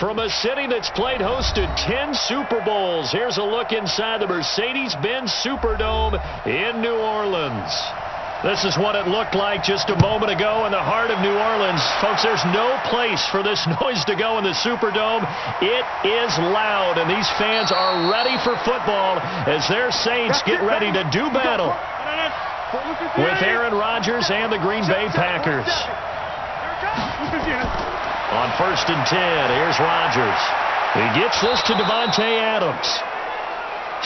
From a city that's played host to 10 Super Bowls, here's a look inside the Mercedes-Benz Superdome in New Orleans. This is what it looked like just a moment ago in the heart of New Orleans. Folks, there's no place for this noise to go in the Superdome. It is loud, and these fans are ready for football as their Saints get ready to do battle with Aaron Rodgers and the Green Bay Packers. On 1st and 10, here's Rodgers. He gets this to Devontae Adams.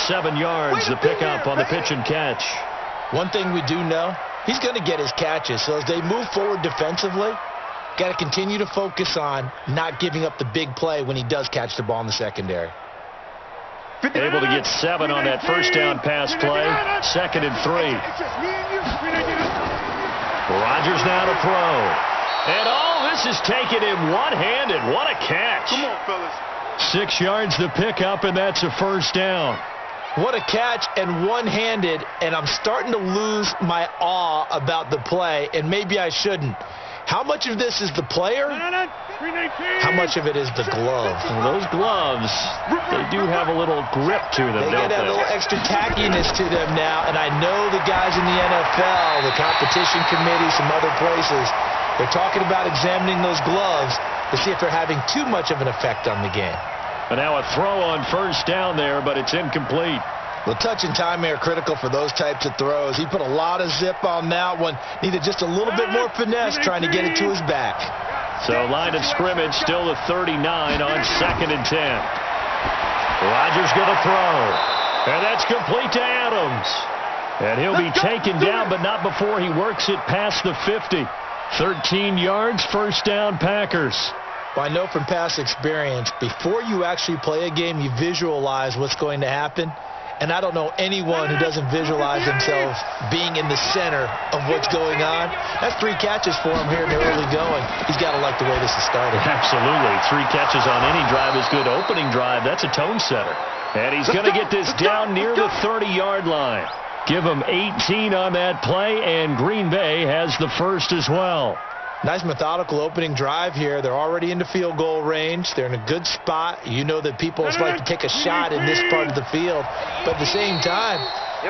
7 yards, the pickup on the pitch and catch. One thing we do know, he's going to get his catches. So as they move forward defensively, got to continue to focus on not giving up the big play when he does catch the ball in the secondary. Able to get 7 on that first down pass play. 2nd and 3. Rodgers now to throw. And all this is taken in one-handed. What a catch. Come on, fellas. 6 yards the pickup, and that's a first down. What a catch, and one-handed, and I'm starting to lose my awe about the play, and maybe I shouldn't. How much of this is the player? How much of it is the glove? Well, those gloves, they do have a little grip to them, They don't got a little extra tackiness to them now, and I know the guys in the NFL, the competition committee, some other places, they're talking about examining those gloves to see if they're having too much of an effect on the game. And now a throw on first down there, but it's incomplete. Well, touch and time are critical for those types of throws. He put a lot of zip on that one. Needed just a little bit more finesse trying to get it to his back. So line of scrimmage still the 39 on 2nd and 10. Rodgers going to throw. And that's complete to Adams. And he'll be taken down, but not before he works it past the 50. 13 yards, first down, Packers. Well, I know from past experience, before you actually play a game, you visualize what's going to happen. And I don't know anyone who doesn't visualize themselves being in the center of what's going on. That's 3 catches for him here in the early going. He's got to like the way this has started. Absolutely. 3 catches on any drive is good. Opening drive, that's a tone setter. And he's going to get this down near the 30-yard line. Give him 18 on that play, and Green Bay has the first as well. Nice methodical opening drive here. They're already into field goal range. They're in a good spot. You know that people like to take a shot in this part of the field. But at the same time,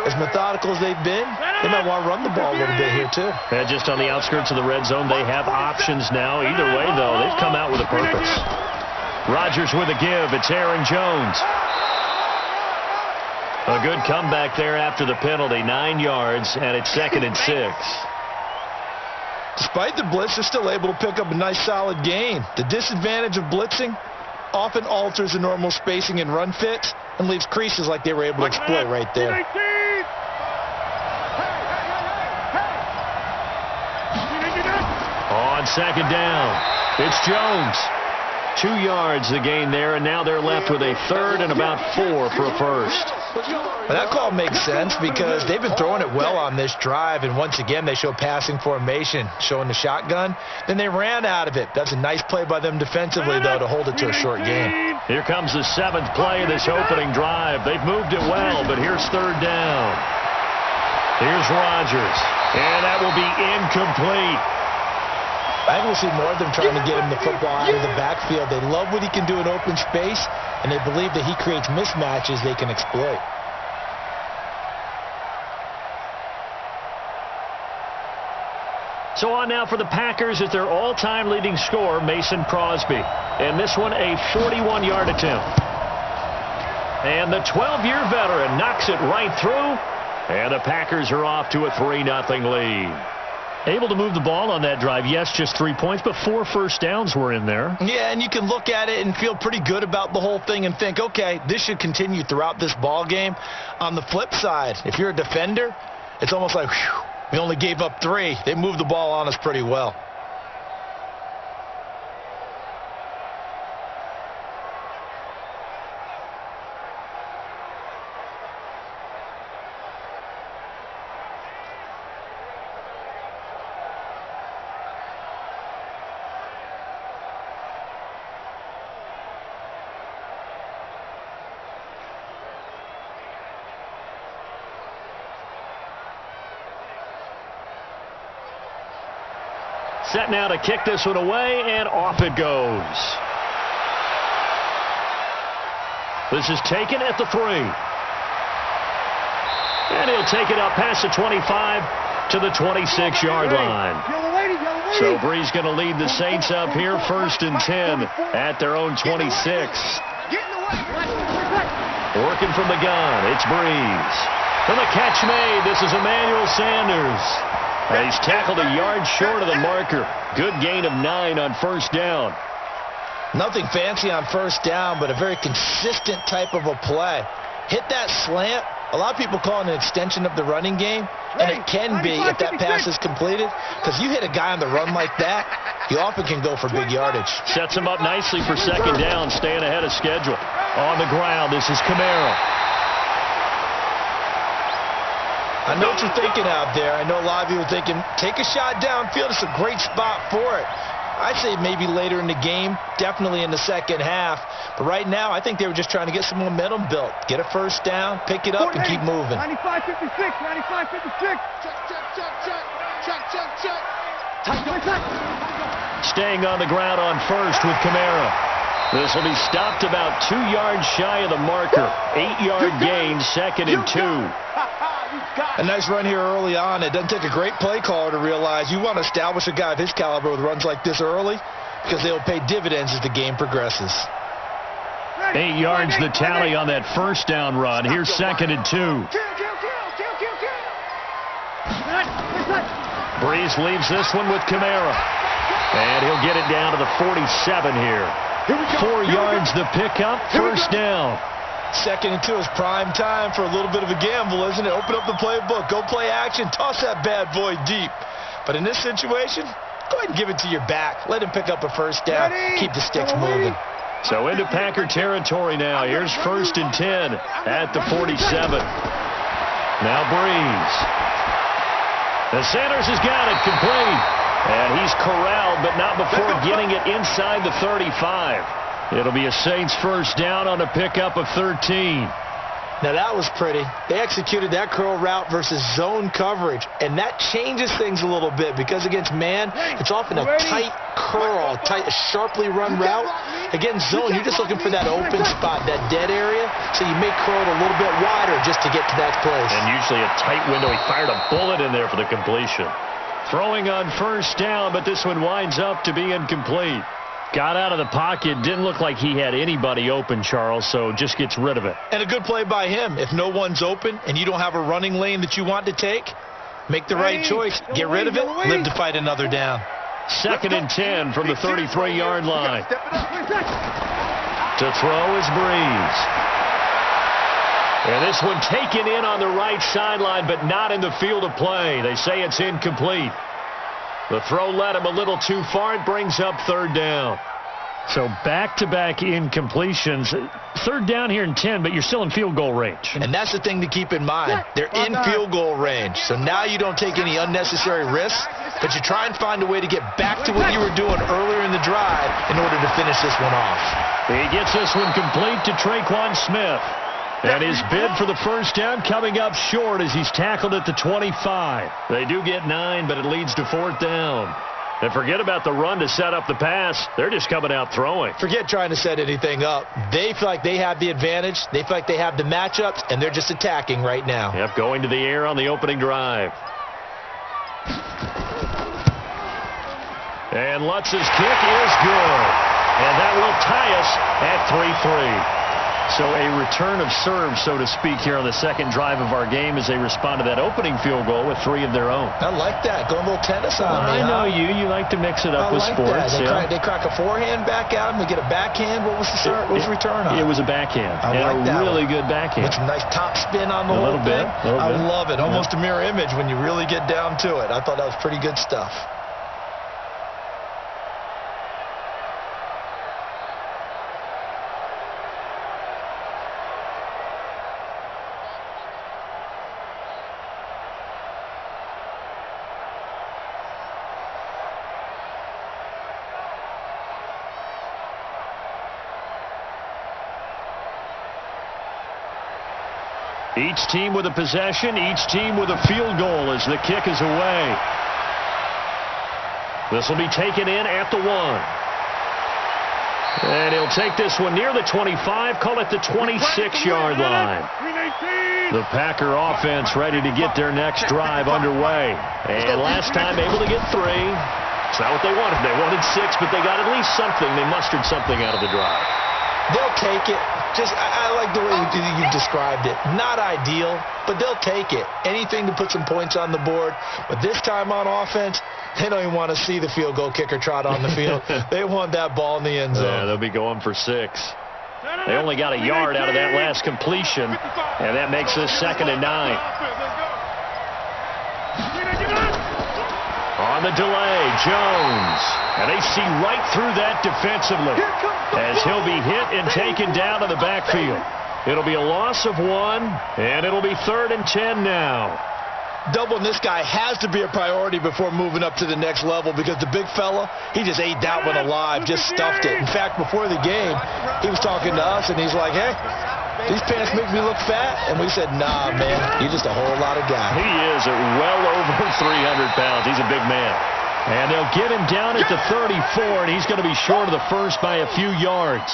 as methodical as they've been, they might want to run the ball a little bit here too. And just on the outskirts of the red zone, they have options now. Either way, though, they've come out with a purpose. Rodgers with a give. It's Aaron Jones. A good comeback there after the penalty. 9 yards, and it's 2nd and 6. Despite the blitz, they're still able to pick up a nice solid gain. The disadvantage of blitzing often alters the normal spacing and run fits and leaves creases like they were able to exploit right there. On 2nd down, it's Jones. 2 yards the gain there, and now they're left with a 3rd and about 4 for a first. Well, that call makes sense because they've been throwing it well on this drive, and once again they show passing formation, showing the shotgun. Then they ran out of it. That's a nice play by them defensively, though, to hold it to a short game. Here comes the 7th play of this opening drive. They've moved it well, but here's 3rd down. Here's Rodgers, and that will be incomplete. I think we'll see more of them trying to get him the football out of the backfield. They love what he can do in open space, and they believe that he creates mismatches they can exploit. So on now for the Packers is their all-time leading scorer, Mason Crosby. And this one, a 41-yard attempt. And the 12-year veteran knocks it right through, and the Packers are off to a 3-0 lead. Able to move the ball on that drive. Yes, just 3 points, but 4 first downs were in there. Yeah, and you can look at it and feel pretty good about the whole thing and think, okay, this should continue throughout this ball game. On the flip side, if you're a defender, it's almost like, whew, we only gave up 3. They moved the ball on us pretty well. Set now to kick this one away, and off it goes. This is taken at the 3. And he'll take it up past the 25 to the 26-yard line. So Bree's going to lead the Saints up here, 1st and 10 at their own 26. Working from the gun, it's Breeze. And the catch made. This is Emmanuel Sanders. And he's tackled a yard short of the marker. Good gain of 9 on 1st down. Nothing fancy on 1st down, but a very consistent type of a play. Hit that slant. A lot of people call it an extension of the running game, and it can be if that pass is completed, because you hit a guy on the run like that, you often can go for big yardage. Sets him up nicely for 2nd down, staying ahead of schedule. On the ground, this is Kamara. I know what you're thinking out there. I know a lot of you are thinking, take a shot downfield. It's a great spot for it. I'd say maybe later in the game, definitely in the 2nd half. But right now, I think they were just trying to get some momentum built. Get a 1st down, pick it up, and keep moving. 95-56, 95-56. Check. Staying on the ground on 1st with Kamara. This will be stopped about 2 yards shy of the marker. 8-yard gain, 2nd and 2. A nice run here early on. It doesn't take a great play caller to realize you want to establish a guy of his caliber with runs like this early, because they'll pay dividends as the game progresses. 8 yards the tally on that 1st down run. Here's 2nd and 2. Breeze leaves this one with Kamara. And he'll get it down to the 47 here. 4 yards the pickup, 1st down. 2nd and 2 is prime time for a little bit of a gamble, isn't it? Open up the playbook, go play action, toss that bad boy deep. But in this situation, go ahead and give it to your back. Let him pick up a 1st down. Keep the sticks moving. So into Packer territory now. Here's 1st and 10 at the 47. Now Breeze. And Sanders has got it complete. And he's corralled, but not before getting it inside the 35. It'll be a Saints 1st down on a pickup of 13. Now that was pretty. They executed that curl route versus zone coverage, and that changes things a little bit because against man, it's often a tight curl, a sharply run route. Against zone, you're just looking for that open spot, that dead area, so you may curl it a little bit wider just to get to that place. And usually a tight window. He fired a bullet in there for the completion. Throwing on 1st down, but this one winds up to be incomplete. Got out of the pocket. Didn't look like he had anybody open, Charles, so just gets rid of it. And a good play by him. If no one's open and you don't have a running lane that you want to take, make the right choice. Get rid of it. Live to fight another down. 2nd and 10 from the 33-yard line. To throw is Breeze. And this one taken in on the right sideline, but not in the field of play. They say it's incomplete. The throw led him a little too far. It brings up 3rd down. So back-to-back incompletions. 3rd down here in 10, but you're still in field goal range. And that's the thing to keep in mind. They're in field goal range. So now you don't take any unnecessary risks, but you try and find a way to get back to what you were doing earlier in the drive in order to finish this one off. He gets this one complete to Traquan Smith. And his bid for the 1st down coming up short as he's tackled at the 25. They do get 9, but it leads to 4th down. And forget about the run to set up the pass. They're just coming out throwing. Forget trying to set anything up. They feel like they have the advantage. They feel like they have the matchups, and they're just attacking right now. Yep, going to the air on the opening drive. And Lutz's kick is good. And that will tie us at 3-3. So a return of serve, so to speak, here on the 2nd drive of our game as they respond to that opening field goal with 3 of their own. I like that. Going a little tennis on me. I know you. You like to mix it up with sports. They crack a forehand back at him. They get a backhand. What was the return on? It was a backhand. I like that. A really good backhand. With some nice top spin on the whole thing. I love it. Almost a mirror image when you really get down to it. I thought that was pretty good stuff. Each team with a possession, each team with a field goal as the kick is away. This will be taken in at the 1. And he'll take this one near the 25, call it the 26-yard line. The Packer offense ready to get their next drive underway. And last time able to get 3. It's not what they wanted. They wanted 6, but they got at least something. They mustered something out of the drive. They'll take it. I like the way you described it. Not ideal, but they'll take it. Anything to put some points on the board. But this time on offense, they don't even want to see the field goal kicker trot on the field. They want that ball in the end zone. Yeah, they'll be going for 6. They only got a yard out of that last completion, and that makes this 2nd and 9. On the delay, Jones. And they see right through that defensively as he'll be hit and taken down to the backfield. It'll be a loss of 1, and it'll be 3rd and 10 now. Doubling this guy has to be a priority before moving up to the next level because the big fella, he just ate that one alive, just stuffed it. In fact, before the game, he was talking to us, and he's like, hey, these pants make me look fat. And we said, nah, man, you're just a whole lot of guy. He is at well over 300 pounds. He's a big man. And they'll get him down at the 34, and he's going to be short of the first by a few yards.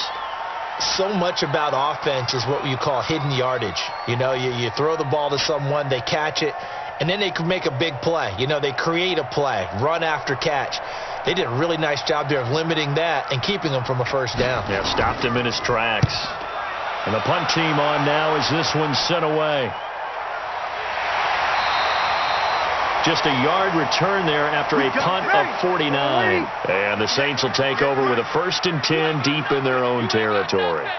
So much about offense is what you call hidden yardage. You know, you throw the ball to someone, they catch it, and then they can make a big play. You know, they create a play, run after catch. They did a really nice job there of limiting that and keeping him from a first down. Yeah, stopped him in his tracks. And the punt team on now as this one's sent away. Just a yard return there after a punt of 49. And the Saints will take over with a 1st and 10 deep in their own territory.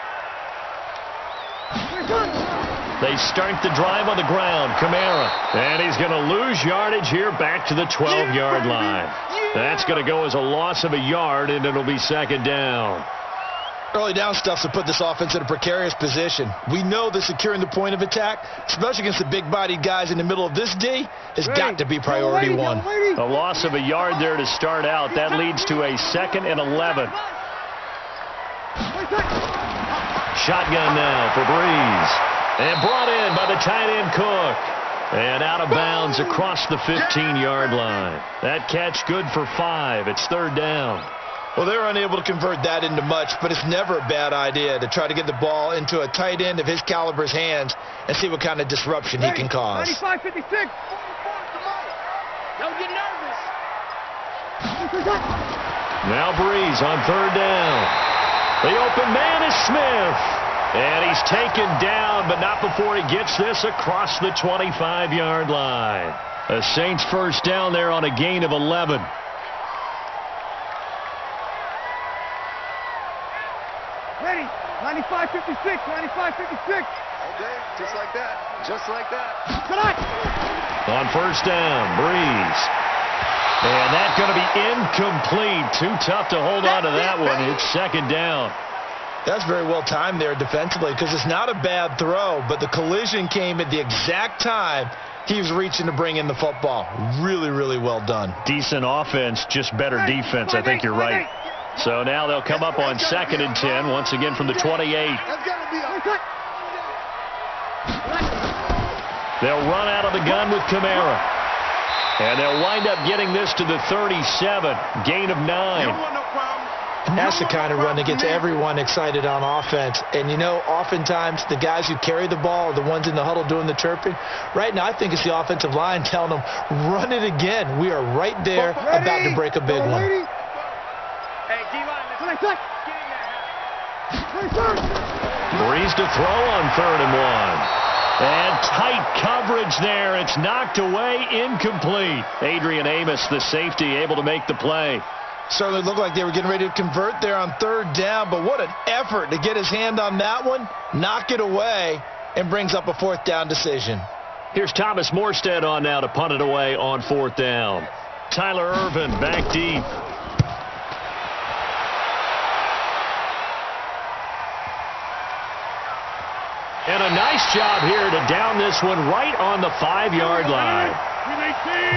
They start the drive on the ground. Kamara. And he's going to lose yardage here back to the 12-yard line. That's going to go as a loss of a yard, and it'll be 2nd down. Early down stuff to put this offense in a precarious position. We know that securing the point of attack, especially against the big-bodied guys in the middle of this D, has got to be priority 1. A loss of a yard there to start out. That leads to a 2nd and 11. Shotgun now for Breeze. And brought in by the tight end Cook. And out of bounds across the 15-yard line. That catch good for 5. It's 3rd down. Well, they were unable to convert that into much, but it's never a bad idea to try to get the ball into a tight end of his caliber's hands and see what kind of disruption he can cause. 95-56. Don't get nervous. Now Breeze on 3rd down. The open man is Smith. And he's taken down, but not before he gets this across the 25-yard line. The Saints first down there on a gain of 11. Ready. 95-56. 95-56. Okay, just like that. Just like that. Tonight. On 1st down, Breeze. And that's going to be incomplete. Too tough to hold on to that one. It's 2nd down. That's very well timed there defensively because it's not a bad throw, but the collision came at the exact time he was reaching to bring in the football. Really, really well done. Decent offense, just better defense. I think you're right. So now they'll come up on 2nd and 10, once again from the 28. They'll run out of the gun with Kamara. And they'll wind up getting this to the 37, gain of 9. And that's the kind of run that gets everyone excited on offense. And, you know, oftentimes the guys who carry the ball are the ones in the huddle doing the chirping. Right now, I think it's the offensive line telling them, run it again. We are right there about to break a big one. Hey, D-line, let's get in there. Breeze to throw on 3rd and 1. And tight coverage there. It's knocked away, incomplete. Adrian Amos, the safety, able to make the play. Certainly looked like they were getting ready to convert there on 3rd down, but what an effort to get his hand on that one, knock it away, and brings up a 4th down decision. Here's Thomas Morstead on now to punt it away on 4th down. Tyler Irvin back deep. And a nice job here to down this one right on the 5-yard line.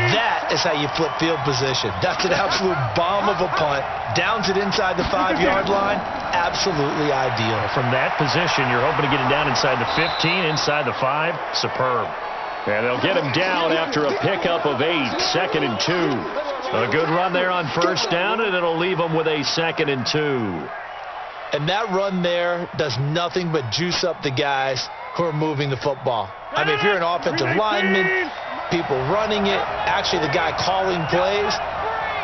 That is how you flip field position. That's an absolute bomb of a punt. Downs it inside the 5-yard line. Absolutely ideal. From that position, you're hoping to get it down inside the 15, inside the 5. Superb. And they'll get him down after a pickup of 8, 2nd and 2. A good run there on 1st down, and it'll leave them with a 2nd and 2. And that run there does nothing but juice up the guys who are moving the football. I mean, if you're an offensive lineman, people running it, actually the guy calling plays,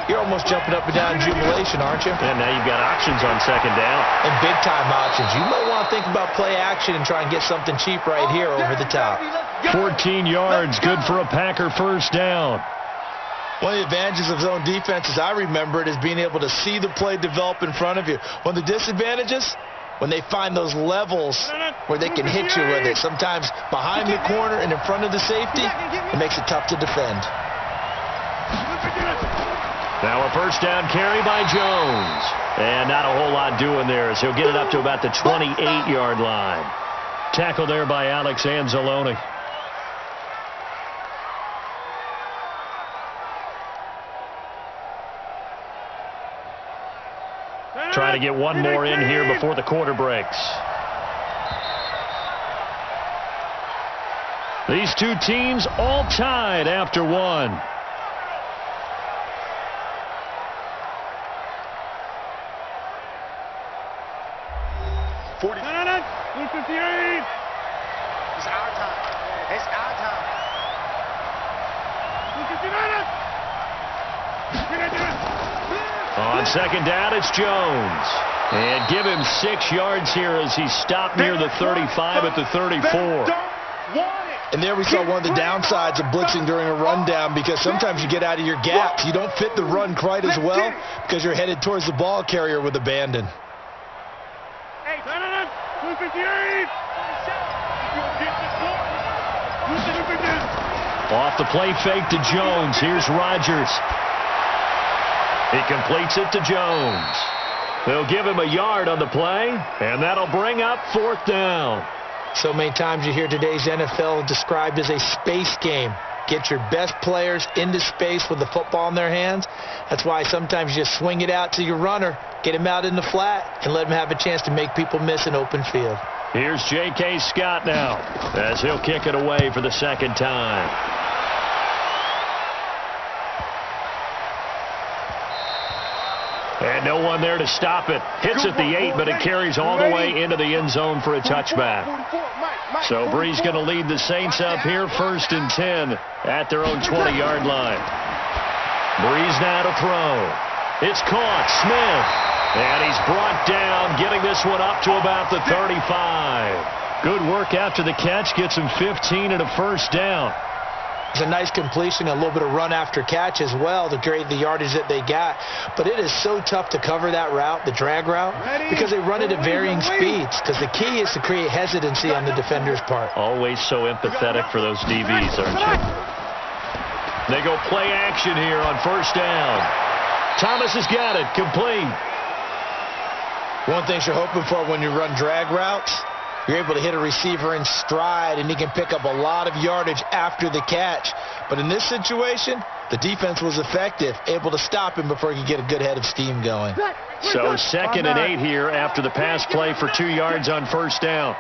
you're almost jumping up and down in jubilation, aren't you? And now you've got options on second down. And big-time options. You might want to think about play action and try and get something cheap right here over the top. 14 yards, good for a Packer first down. One of the advantages of zone defenses, I remember it, is being able to see the play develop in front of you. One of the disadvantages, when they find those levels where they can hit you with it, sometimes behind the corner and in front of the safety, it makes it tough to defend. Now a first down carry by Jones. And not a whole lot doing there as he'll get it up to about the 28-yard line. Tackle there by Alex Anzalone. Trying to get one more in here before the quarter breaks. These two teams all tied after one. It's our time. It's our time. On second down, it's Jones. And give him 6 yards here as he stopped near the 35 at the 34. And there we saw one of the downsides of blitzing during a rundown, because sometimes you get out of your gaps. You don't fit the run quite as well because you're headed towards the ball carrier with abandon. Off the play fake to Jones. Here's Rodgers. He completes it to Jones. They'll give him a yard on the play, and that'll bring up fourth down. So many times you hear today's NFL described as a space game. Get your best players into space with the football in their hands. That's why sometimes you just swing it out to your runner, get him out in the flat, and let him have a chance to make people miss an open field. Here's J.K. Scott now as he'll kick it away for the second time. And no one there to stop it. Hits at the 8, but it carries all the way into the end zone for a touchback. So Brees going to lead the Saints up here, 1st and 10 at their own 20-yard line. Brees now to throw. It's caught. Smith. And he's brought down, getting this one up to about the 35. Good work after the catch. Gets him 15 and a first down. It's a nice completion, a little bit of run after catch as well to create the yardage that they got. But it is so tough to cover that route, the drag route, because they run it at varying speeds. Because the key is to create hesitancy on the defender's part. Always so empathetic for those DBs, aren't you? They go play action here on first down. Thomas has got it, complete. One thing you're hoping for when you run drag routes, you're able to hit a receiver in stride, and he can pick up a lot of yardage after the catch. But in this situation, the defense was effective, able to stop him before he could get a good head of steam going. So 2nd and 8 here after the pass play for 2 yards on first down.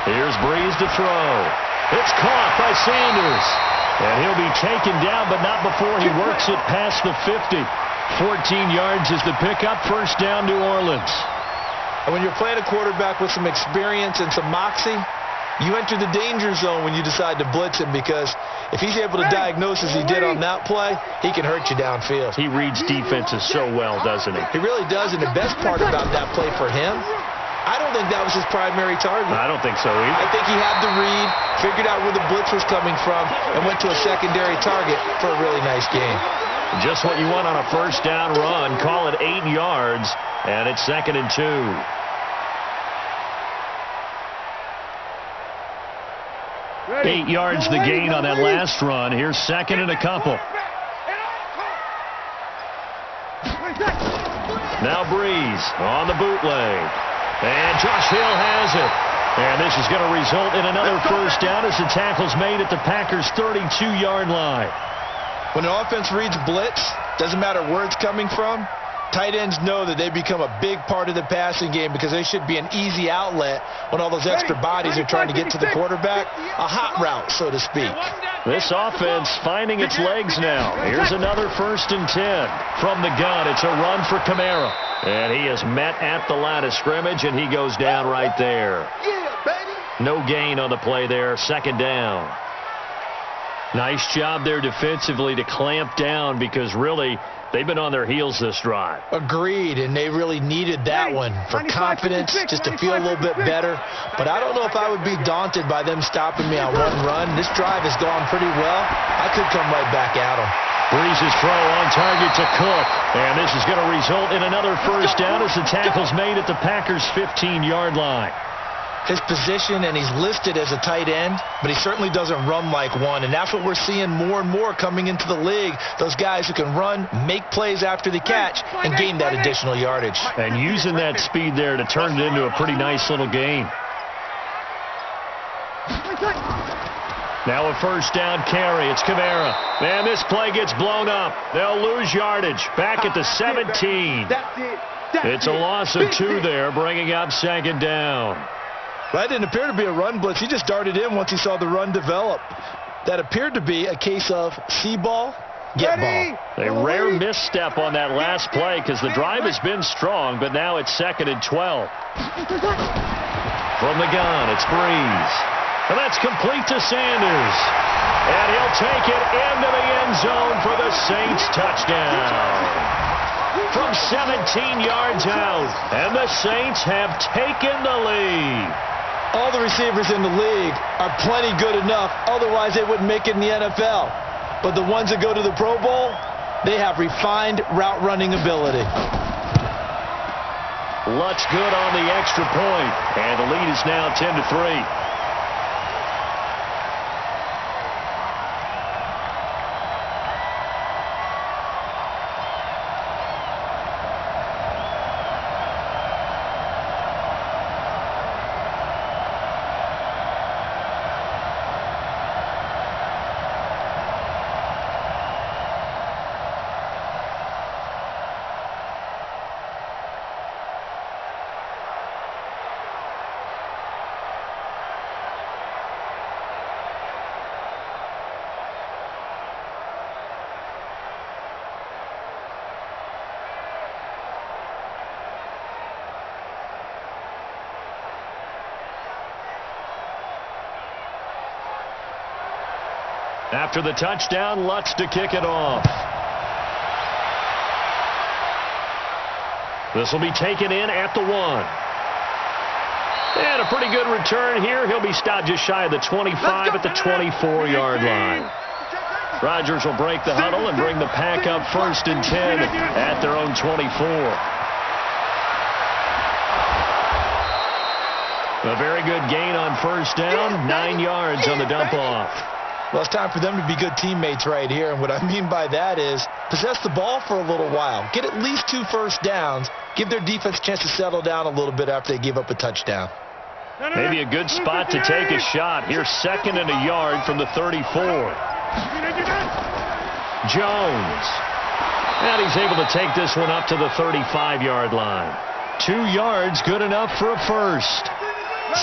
Here's Brees to throw. It's caught by Sanders. And he'll be taken down, but not before he works it past the 50. 14 yards is the pickup, first down, New Orleans. And when you're playing a quarterback with some experience and some moxie, you enter the danger zone when you decide to blitz him, because if he's able to diagnose as he did on that play, he can hurt you downfield. He reads defenses so well, doesn't he? He really does, and the best part about that play for him, I don't think that was his primary target. I don't think so either. I think he had the read, figured out where the blitz was coming from, and went to a secondary target for a really nice game. Just what you want on a first down run. Call it 8 yards, and it's 2nd and 2. Ready. 8 yards the gain on that last run. Here's 2nd and a couple. Now Brees on the bootleg. And Josh Hill has it. And this is going to result in another first down as the tackle's made at the Packers' 32-yard line. When an offense reads blitz, doesn't matter where it's coming from, Tight ends know that they become a big part of the passing game because they should be an easy outlet when all those extra bodies are trying to get to the quarterback. A hot route, so to speak. This offense finding its legs now. Here's another 1st and 10. From the gun, it's a run for Kamara. And he is met at the line of scrimmage, and he goes down right there. No gain on the play there. 2nd down. Nice job there defensively to clamp down because really they've been on their heels this drive. Agreed, and they really needed that one for confidence, just to feel a little bit better. But I don't know if I would be daunted by them stopping me on one run. This drive has gone pretty well. I could come right back at them. Breeze's throw on target to Cook. And this is going to result in another 1st down as the tackle's made at the Packers' 15-yard line. His position, and he's listed as a tight end, but he certainly doesn't run like one, and that's what we're seeing more and more coming into the league. Those guys who can run, make plays after the catch, and gain that additional yardage. And using that speed there to turn it into a pretty nice little game. Now a 1st down carry. It's Kamara. Man, this play gets blown up. They'll lose yardage. Back at the 17. It's a loss of 2 there, bringing up 2nd down. That didn't appear to be a run blitz. He just darted in once he saw the run develop. That appeared to be a case of see ball, get ball. A rare misstep on that last play because the drive has been strong, but now it's 2nd and 12. From the gun, it's Breeze. And that's complete to Sanders. And he'll take it into the end zone for the Saints touchdown. From 17 yards out, and the Saints have taken the lead. All the receivers in the league are plenty good enough, otherwise they wouldn't make it in the NFL. But the ones that go to the Pro Bowl, they have refined route running ability. Lutz good on the extra point, and the lead is now 10-3. After the touchdown, Lutz to kick it off. This will be taken in at the 1. And a pretty good return here. He'll be stopped just shy of the 25 at the 24-yard line. Rodgers will break the huddle and bring the Pack up 1st and 10 at their own 24. A very good gain on 1st down, 9 yards on the dump-off. Well, it's time for them to be good teammates right here, and what I mean by that is possess the ball for a little while. Get at least 2 first downs. Give their defense a chance to settle down a little bit after they give up a touchdown. Maybe a good spot to take a shot. Here's 2nd and a yard from the 34. Jones. And he's able to take this one up to the 35-yard line. 2 yards, good enough for a first.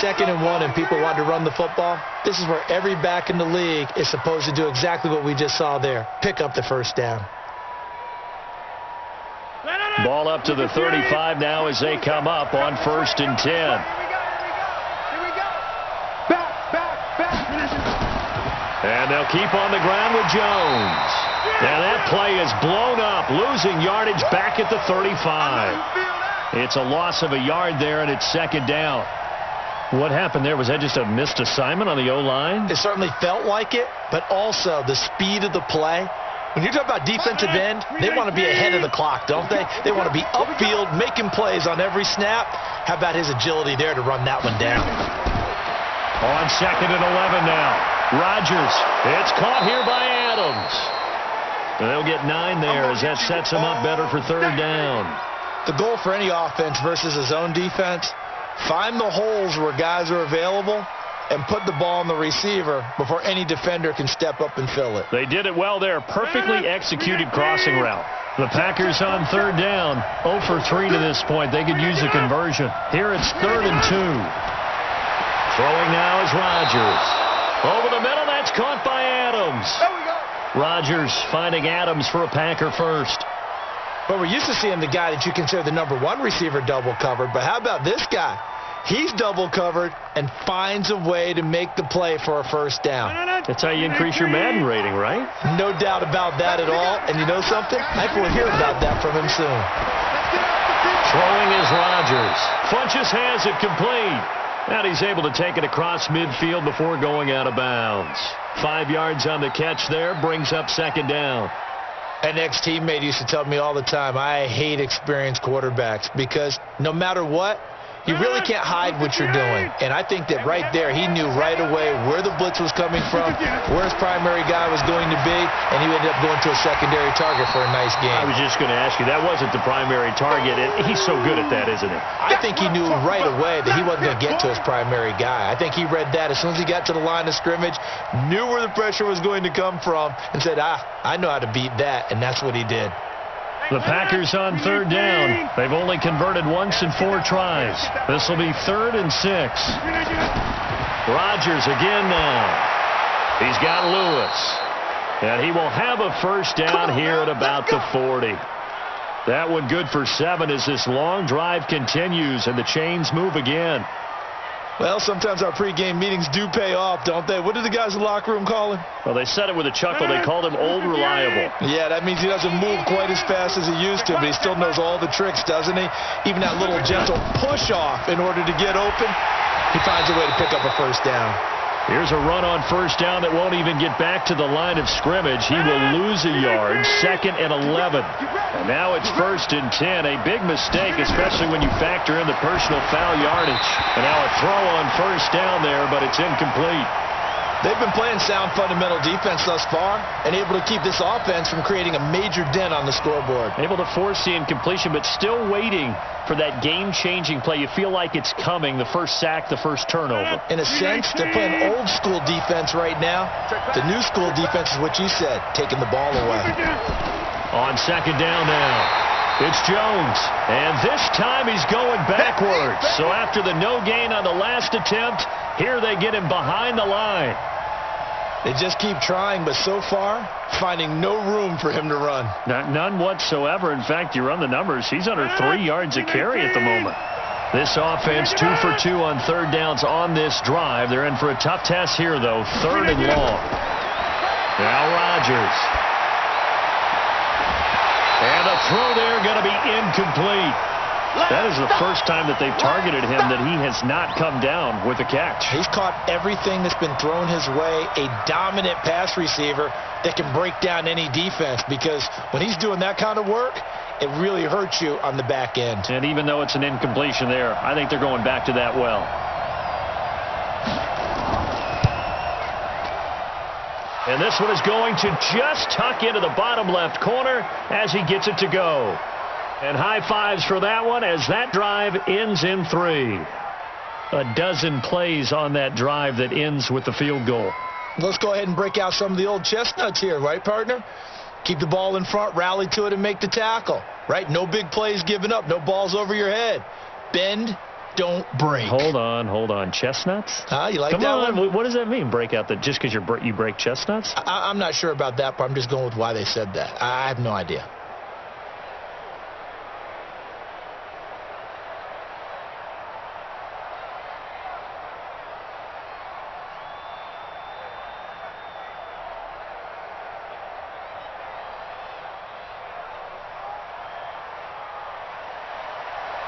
2nd and 1, and people want to run the football. This is where every back in the league is supposed to do exactly what we just saw there. Pick up the first down. Ball up to the 35 now as they come up on 1st and 10. And they'll keep on the ground with Jones. Now that play is blown up, losing yardage back at the 35. It's a loss of a yard there, and it's 2nd down. What happened there? Was that just a missed assignment on the O-line? It certainly felt like it, but also the speed of the play. When you talk about defensive end, they want to be ahead of the clock, don't they? They want to be upfield, making plays on every snap. How about his agility there to run that one down? On 2nd and 11 now. Rodgers. It's caught here by Adams. And they'll get 9 there as that sets them up better for 3rd down. The goal for any offense versus a zone defense, find the holes where guys are available and put the ball on the receiver before any defender can step up and fill it. They did it well there. Perfectly executed crossing route. The Packers on third down. 0 for 3 to this point. They could use a conversion. Here it's 3rd and 2. Throwing now is Rodgers. Over the middle, that's caught by Adams. Rodgers finding Adams for a Packer first. But we're used to seeing the guy that you consider the number 1 receiver double covered. But how about this guy? He's double covered and finds a way to make the play for a first down. That's how you increase your Madden rating, right? No doubt about that at all. And you know something? I think we'll hear about that from him soon. Throwing is Rodgers. Funches has it complete. And he's able to take it across midfield before going out of bounds. 5 yards on the catch there, brings up 2nd down. An ex-teammate used to tell me all the time, I hate experienced quarterbacks because no matter what, you really can't hide what you're doing. And I think that right there, he knew right away where the blitz was coming from, where his primary guy was going to be, and he ended up going to a secondary target for a nice game. I was just going to ask you, that wasn't the primary target. He's so good at that, isn't he? I think he knew right away that he wasn't going to get to his primary guy. I think he read that as soon as he got to the line of scrimmage, knew where the pressure was going to come from, and said, I know how to beat that, and that's what he did. The Packers on third down. They've only converted once in 4 tries. This will be 3rd and 6. Rodgers again now. He's got Lewis. And he will have a first down here at about the 40. That one good for 7 as this long drive continues and the chains move again. Well, sometimes our pregame meetings do pay off, don't they? What did the guys in the locker room call him? Well, they said it with a chuckle. They called him Old Reliable. Yeah, that means he doesn't move quite as fast as he used to, but he still knows all the tricks, doesn't he? Even that little gentle push-off in order to get open, he finds a way to pick up a first down. Here's a run on first down that won't even get back to the line of scrimmage. He will lose a yard, 2nd and 11. And now it's 1st and 10. A big mistake, especially when you factor in the personal foul yardage. And now a throw on first down there, but it's incomplete. They've been playing sound fundamental defense thus far and able to keep this offense from creating a major dent on the scoreboard. Able to force the incompletion, but still waiting for that game-changing play. You feel like it's coming, the first sack, the first turnover. In a sense, they're playing old-school defense right now. The new school defense is what you said, taking the ball away. On 2nd down now, it's Jones. And this time he's going backwards. So after the no gain on the last attempt, here they get him behind the line. They just keep trying, but so far, finding no room for him to run. None whatsoever. In fact, you run the numbers. He's under 3 yards a carry at the moment. This offense 2 for 2 on third downs on this drive. They're in for a tough test here, though. 3rd and long. Now Rodgers. And a throw there going to be incomplete. That is the first time that they've targeted him that he has not come down with a catch. He's caught everything that's been thrown his way. A dominant pass receiver that can break down any defense, because when he's doing that kind of work, it really hurts you on the back end. And even though it's an incompletion there, I think they're going back to that well. And this one is going to just tuck into the bottom left corner as he gets it to go. And high fives for that one as that drive ends in 3. A dozen plays on that drive that ends with the field goal. Let's go ahead and break out some of the old chestnuts here, right, partner? Keep the ball in front, rally to it, and make the tackle, right? No big plays given up, no balls over your head. Bend, don't break. Hold on. Chestnuts? You like that one? What does that mean, break out the, just because you break chestnuts? I'm not sure about that, but I'm just going with why they said that. I have no idea.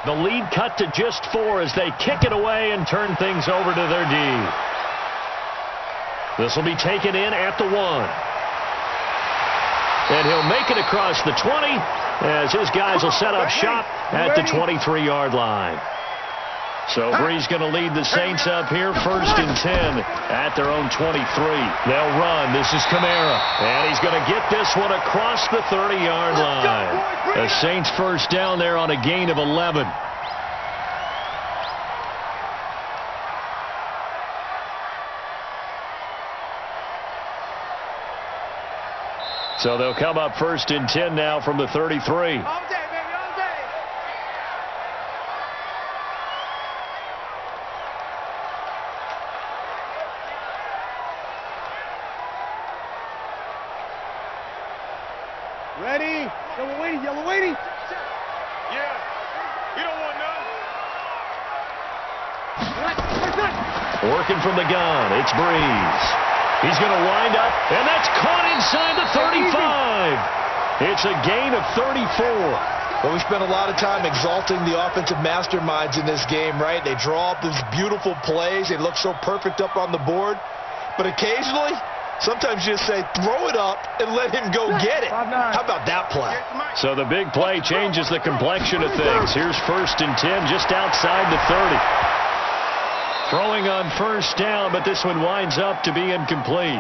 The lead cut to just 4 as they kick it away and turn things over to their D. This will be taken in at the 1. And he'll make it across the 20 as his guys will set up shop at the 23-yard line. So Bree's going to lead the Saints up here 1st and 10 at their own 23. They'll run. This is Kamara. And he's going to get this one across the 30-yard line. The Saints first down there on a gain of 11. So they'll come up 1st and 10 now from the 33. All day, baby, all day. Ready? Yellow waiting, yellow waiting. Yeah. We don't want none. Working from the gun, it's Breeze. He's going to wind up, and that's caught inside the 35. It's a gain of 34. Well, we spent a lot of time exalting the offensive masterminds in this game, right? They draw up these beautiful plays. They look so perfect up on the board. But occasionally, sometimes you just say, throw it up and let him go get it. How about that play? So the big play changes the complexion of things. Here's 1st and 10 just outside the 30. Throwing on 1st down, but this one winds up to be incomplete.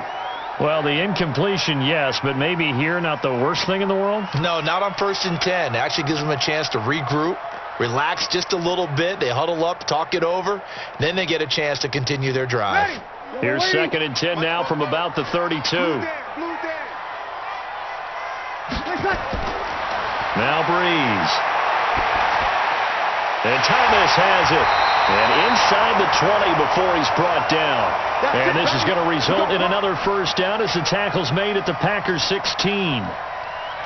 Well, the incompletion, yes, but maybe here not the worst thing in the world? No, not on 1st and 10. It actually gives them a chance to regroup, relax just a little bit. They huddle up, talk it over. Then they get a chance to continue their drive. Here's 2nd and 10 now from about the 32. Now Breeze. And Thomas has it. And inside the 20 before he's brought down. And this is going to result in another 1st down as the tackle's made at the Packers 16.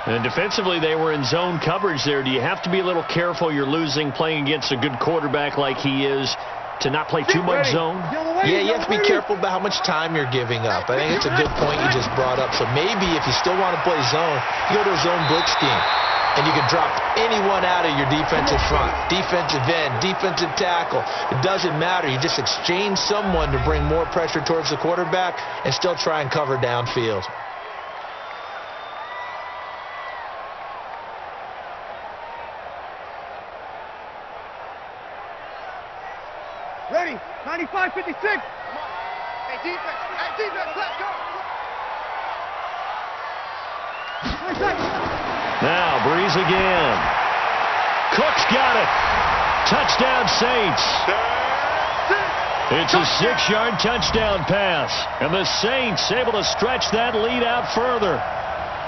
And defensively, they were in zone coverage there. Do you have to be a little careful? You're losing playing against a good quarterback like he is to not play too much zone? Yeah, you have to be careful about how much time you're giving up. I think it's a good point you just brought up. So maybe if you still want to play zone, you go to a zone blitz scheme. And you can drop anyone out of your defensive front, defensive end, defensive tackle. It doesn't matter. You just exchange someone to bring more pressure towards the quarterback and still try and cover downfield. Ready? 95, 56. Come on. Hey, defense. Hey, defense. Let's go. Now, Breeze again. Cook's got it. Touchdown, Saints. It's a 6-yard touchdown pass. And the Saints able to stretch that lead out further.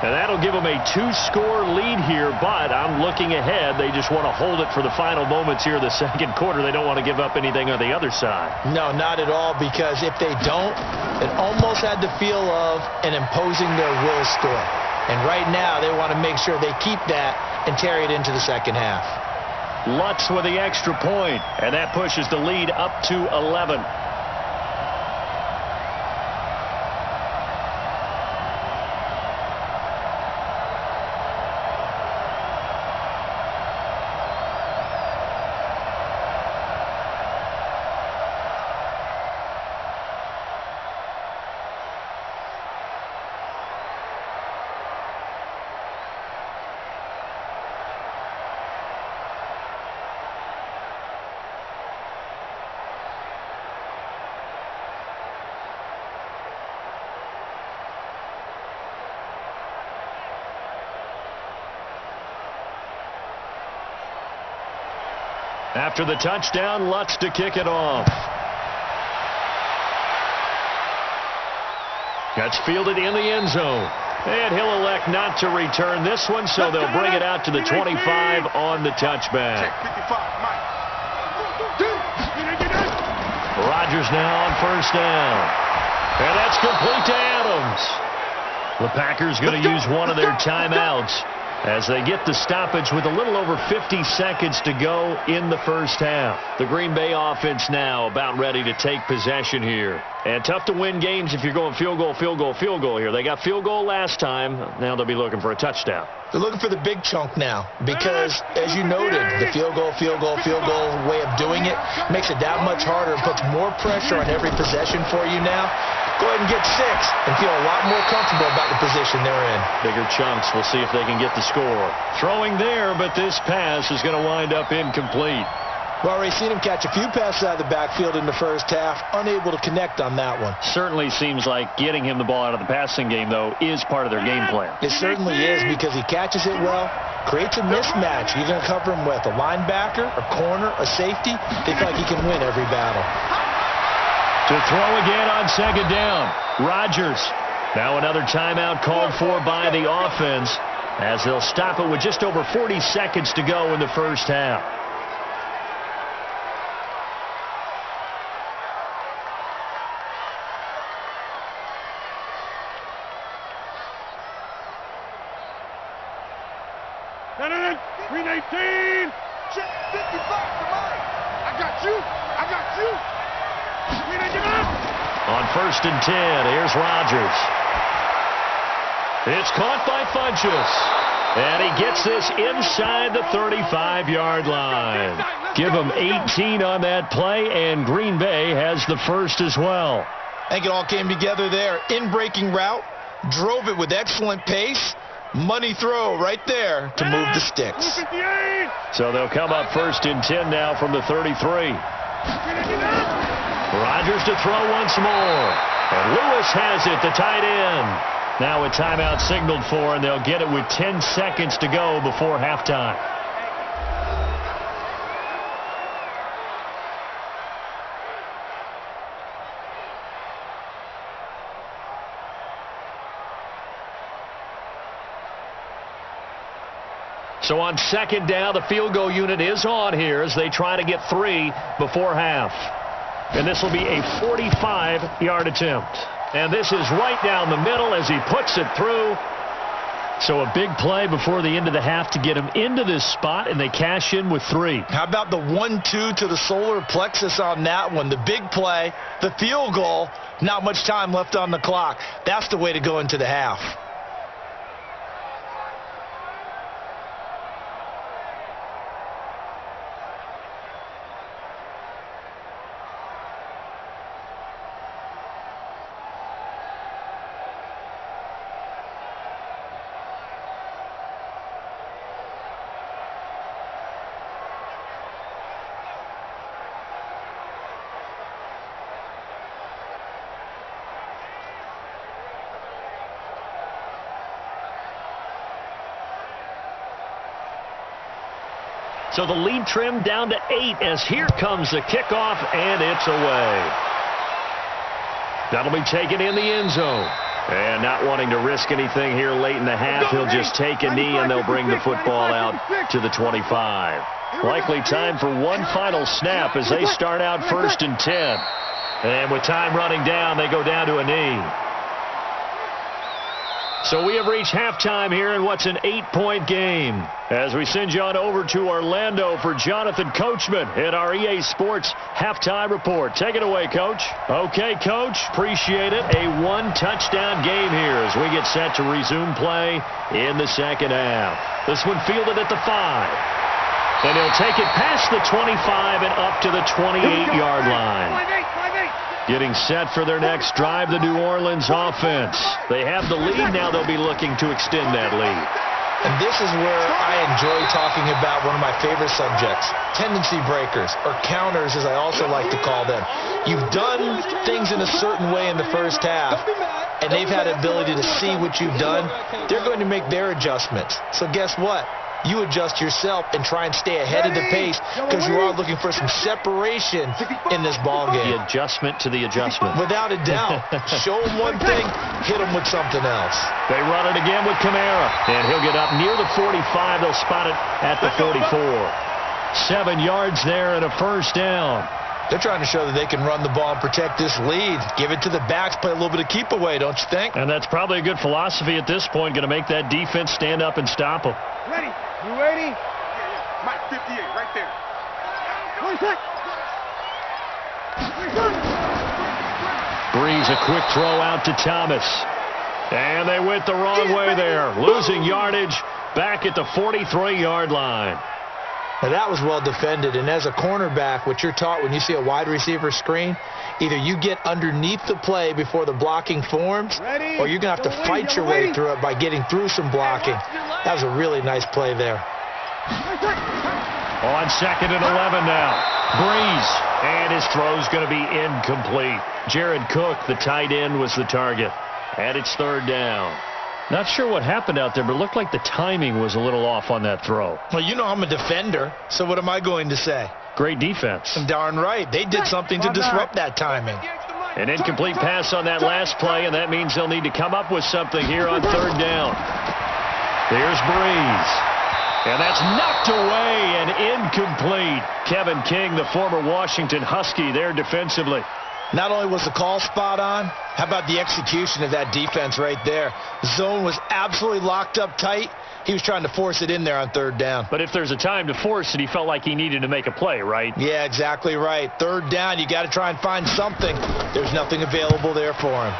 And that'll give them a 2-score lead here, but I'm looking ahead. They just want to hold it for the final moments here of the 2nd quarter. They don't want to give up anything on the other side. No, not at all, because if they don't, it almost had the feel of an imposing their will score. And right now, they want to make sure they keep that and carry it into the 2nd half. Lutz with the extra point, and that pushes the lead up to 11. After the touchdown, Lutz to kick it off. That's fielded in the end zone. And he'll elect not to return this one, so they'll bring it out to the 25 on the touchback. Rodgers now on 1st down. And that's complete to Adams. The Packers going to use one of their timeouts as they get the stoppage with a little over 50 seconds to go in the 1st half. The Green Bay offense now about ready to take possession here. And tough to win games if you're going field goal, field goal, field goal here. They got field goal last time. Now they'll be looking for a touchdown. They're looking for the big chunk now because, as you noted, the field goal way of doing it makes it that much harder and puts more pressure on every possession for you now. Go ahead and get 6 and feel a lot more comfortable about the position they're in. Bigger chunks. We'll see if they can get the score. Throwing there, but this pass is going to wind up incomplete. Well, we've seen him catch a few passes out of the backfield in the 1st half, unable to connect on that one. Certainly seems like getting him the ball out of the passing game, though, is part of their game plan. It certainly is because he catches it well, creates a mismatch. You're going to cover him with a linebacker, a corner, a safety. They feel like he can win every battle. To throw again on 2nd down. Rodgers Now another timeout called for by the offense as they'll stop it with just over 40 seconds to go in the first half. Green 18. 55 to mine. I got you. I got you. Green 18. On 1st and 10, here's Rodgers. It's caught by Funchess. And he gets this inside the 35-yard line. Give him 18 on that play, and Green Bay has the first as well. I think it all came together there. In-breaking route, drove it with excellent pace. Money throw right there to move the sticks. So they'll come up 1st and 10 now from the 33. Rodgers to throw once more. And Lewis has it, the tight end. Now a timeout signaled for, and they'll get it with 10 seconds to go before halftime. So on 2nd down, the field goal unit is on here as they try to get 3 before half. And this will be a 45-yard attempt. And this is right down the middle as he puts it through. So a big play before the end of the half to get him into this spot, and they cash in with 3. How about the 1-2 to the solar plexus on that one? The big play, the field goal, not much time left on the clock. That's the way to go into the half. So the lead trimmed down to 8 as here comes the kickoff, and it's away. That'll be taken in the end zone. And not wanting to risk anything here late in the half, he'll just take a knee, and they'll bring the football out to the 25. Likely time for one final snap as they start out 1st and 10. And with time running down, they go down to a knee. So we have reached halftime here in what's an 8-point game as we send you on over to Orlando for Jonathan Coachman in our EA Sports halftime report. Take it away, Coach. Okay, Coach. Appreciate it. A 1-touchdown game here as we get set to resume play in the second half. This one fielded at the 5. And he'll take it past the 25 and up to the 28-yard line. Getting set for their next drive, the New Orleans offense. They have the lead. Now they'll be looking to extend that lead. And this is where I enjoy talking about one of my favorite subjects, tendency breakers, or counters as I also like to call them. You've done things in a certain way in the first half, and they've had the ability to see what you've done. They're going to make their adjustments. So guess what? You adjust yourself and try and stay ahead of the pace because you are looking for some separation in this ball game. The adjustment to the adjustment. Without a doubt. Show them one thing, hit them with something else. They run it again with Kamara, and he'll get up near the 45. They'll spot it at the 44. 7 yards there and a first down. They're trying to show that they can run the ball and protect this lead. Give it to the backs, play a little bit of keep away, don't you think? And that's probably a good philosophy at this point, going to make that defense stand up and stop them. Ready? You ready? Mike 58, right there. Breeze a quick throw out to Thomas. And they went the wrong way there. Losing yardage back at the 43-yard line. Now that was well defended, and as a cornerback, what you're taught when you see a wide receiver screen, either you get underneath the play before the blocking forms, or you're going to have to fight your way through it by getting through some blocking. That was a really nice play there. On 2nd and 11 now. Breeze, and his throw's going to be incomplete. Jared Cook, the tight end, was the target. And it's 3rd down. Not sure what happened out there, but it looked like the timing was a little off on that throw. Well, you know I'm a defender, so what am I going to say? Great defense. Darn right. They did something to disrupt that timing. An incomplete pass on that last play, and that means they'll need to come up with something here on third down. There's Breeze. And that's knocked away and incomplete. Kevin King, the former Washington Husky, there defensively. Not only was the call spot on, how about the execution of that defense right there? Zone was absolutely locked up tight. He was trying to force it in there on third down. But if there's a time to force it, he felt like he needed to make a play, right? Yeah, exactly right. Third down, you got to try and find something. There's nothing available there for him.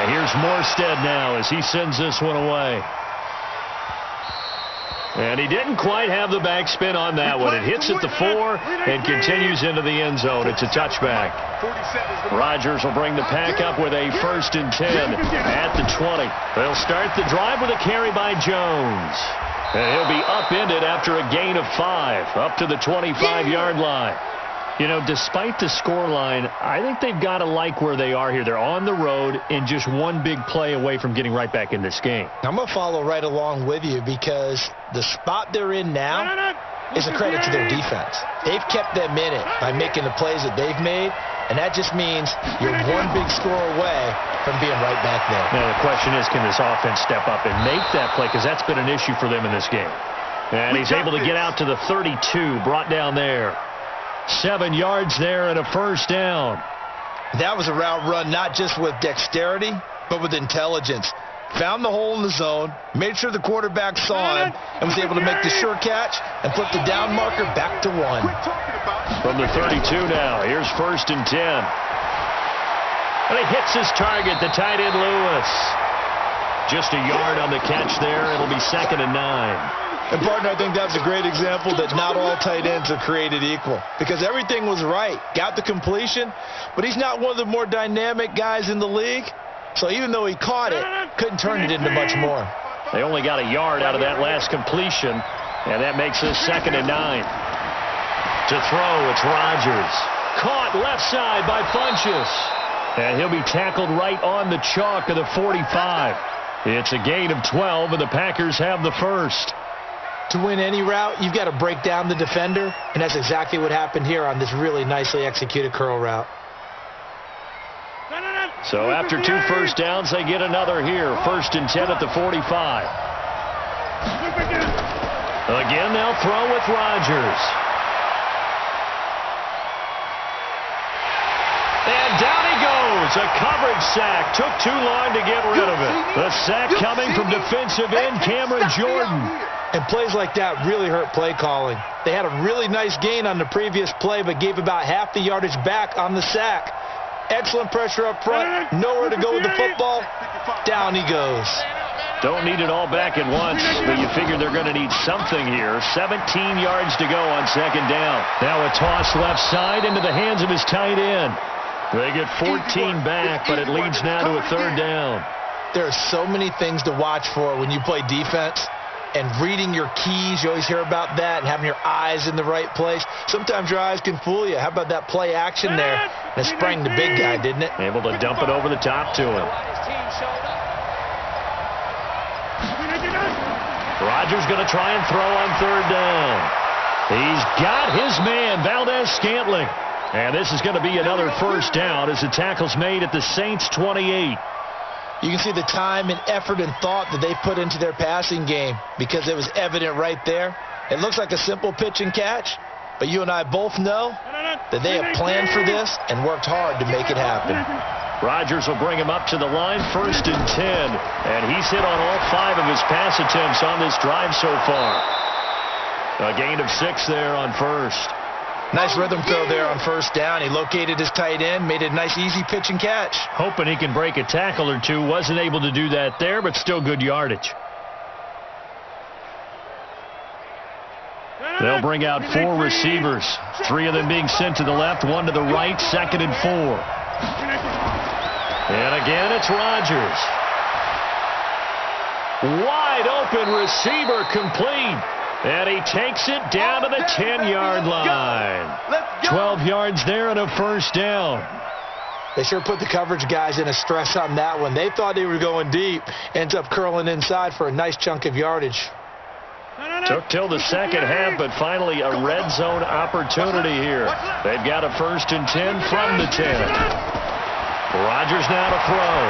Here's Morstead now as he sends this one away. And he didn't quite have the backspin on that one. It hits at the 4 and continues into the end zone. It's a touchback. Rodgers will bring the pack up with a 1st and 10 at the 20. They'll start the drive with a carry by Jones. And he'll be upended after a gain of 5 up to the 25-yard line. You know, despite the scoreline, I think they've got to like where they are here. They're on the road and just one big play away from getting right back in this game. I'm going to follow right along with you because the spot they're in now is a credit to their defense. They've kept them in it by making the plays that they've made, and that just means you're one big score away from being right back there. Now, the question is, can this offense step up and make that play? Because that's been an issue for them in this game. And he's able to get out to the 32, brought down there. 7 yards there and a 1st down. That was a route run not just with dexterity, but with intelligence. Found the hole in the zone, made sure the quarterback saw him, and was able to make the sure catch and flip the down marker back to 1. From the 32 now, here's 1st and 10. And he hits his target, the tight end Lewis. Just a yard on the catch there. It'll be 2nd and 9. And, partner, I think that's a great example that not all tight ends are created equal because everything was right. Got the completion, but he's not one of the more dynamic guys in the league. So even though he caught it, couldn't turn it into much more. They only got a yard out of that last completion, and that makes this 2nd and 9. To throw, it's Rodgers. Caught left side by Funchess. And he'll be tackled right on the chalk of the 45. It's a gain of 12, and the Packers have the 1st. To win any route, you've got to break down the defender, and that's exactly what happened here on this really nicely executed curl route. So after 2 first downs, they get another here. 1st and 10 at the 45. Again, they'll throw with Rodgers. And down he goes. A coverage sack. Took too long to get rid of it. The sack coming from defensive end Cameron Jordan. And plays like that really hurt play calling. They had a really nice gain on the previous play, but gave about half the yardage back on the sack. Excellent pressure up front. Nowhere to go with the football. Down he goes. Don't need it all back at once, but you figure they're going to need something here. 17 yards to go on 2nd down. Now a toss left side into the hands of his tight end. They get 14 back, but it leads now to a 3rd down. There are so many things to watch for when you play defense. And reading your keys, you always hear about that, and having your eyes in the right place. Sometimes your eyes can fool you. How about that play action there? And it sprang the big guy, didn't it? Able to dump it over the top to him. Rodgers going to try and throw on 3rd down. He's got his man, Valdez-Scantling. And this is going to be another 1st down as the tackle's made at the Saints' 28. You can see the time and effort and thought that they put into their passing game because it was evident right there. It looks like a simple pitch and catch, but you and I both know that they have planned for this and worked hard to make it happen. Rodgers will bring him up to the line, 1st and 10, and he's hit on all 5 of his pass attempts on this drive so far. A gain of 6 there on 1st. Nice rhythm throw there on 1st down. He located his tight end, made it a nice easy pitch and catch. Hoping he can break a tackle or two. Wasn't able to do that there, but still good yardage. They'll bring out 4 receivers. 3 of them being sent to the left, 1 to the right, 2nd and 4. And again, it's Rodgers. Wide open receiver complete. And he takes it down to the 10-yard line. 12 yards there and a 1st down. They sure put the coverage guys in a stress on that one. They thought they were going deep. Ends up curling inside for a nice chunk of yardage. Took till the 2nd half, but finally a red zone opportunity here. They've got a 1st and 10 from the 10. Rodgers now to throw.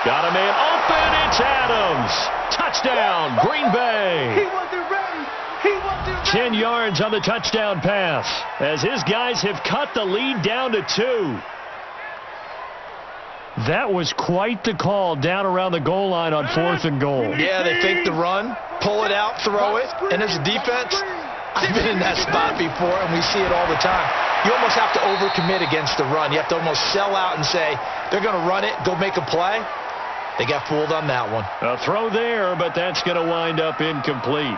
Got a man open. It's Adams. Touchdown, Green Bay. He wasn't ready. He wasn't ready. 10 yards on the touchdown pass as his guys have cut the lead down to 2. That was quite the call down around the goal line on 4th and goal. Yeah, they fake the run, pull it out, throw it, and as a defense, I've been in that spot before, and we see it all the time. You almost have to overcommit against the run. You have to almost sell out and say, they're going to run it, go make a play. They got fooled on that one. A throw there, but that's going to wind up incomplete.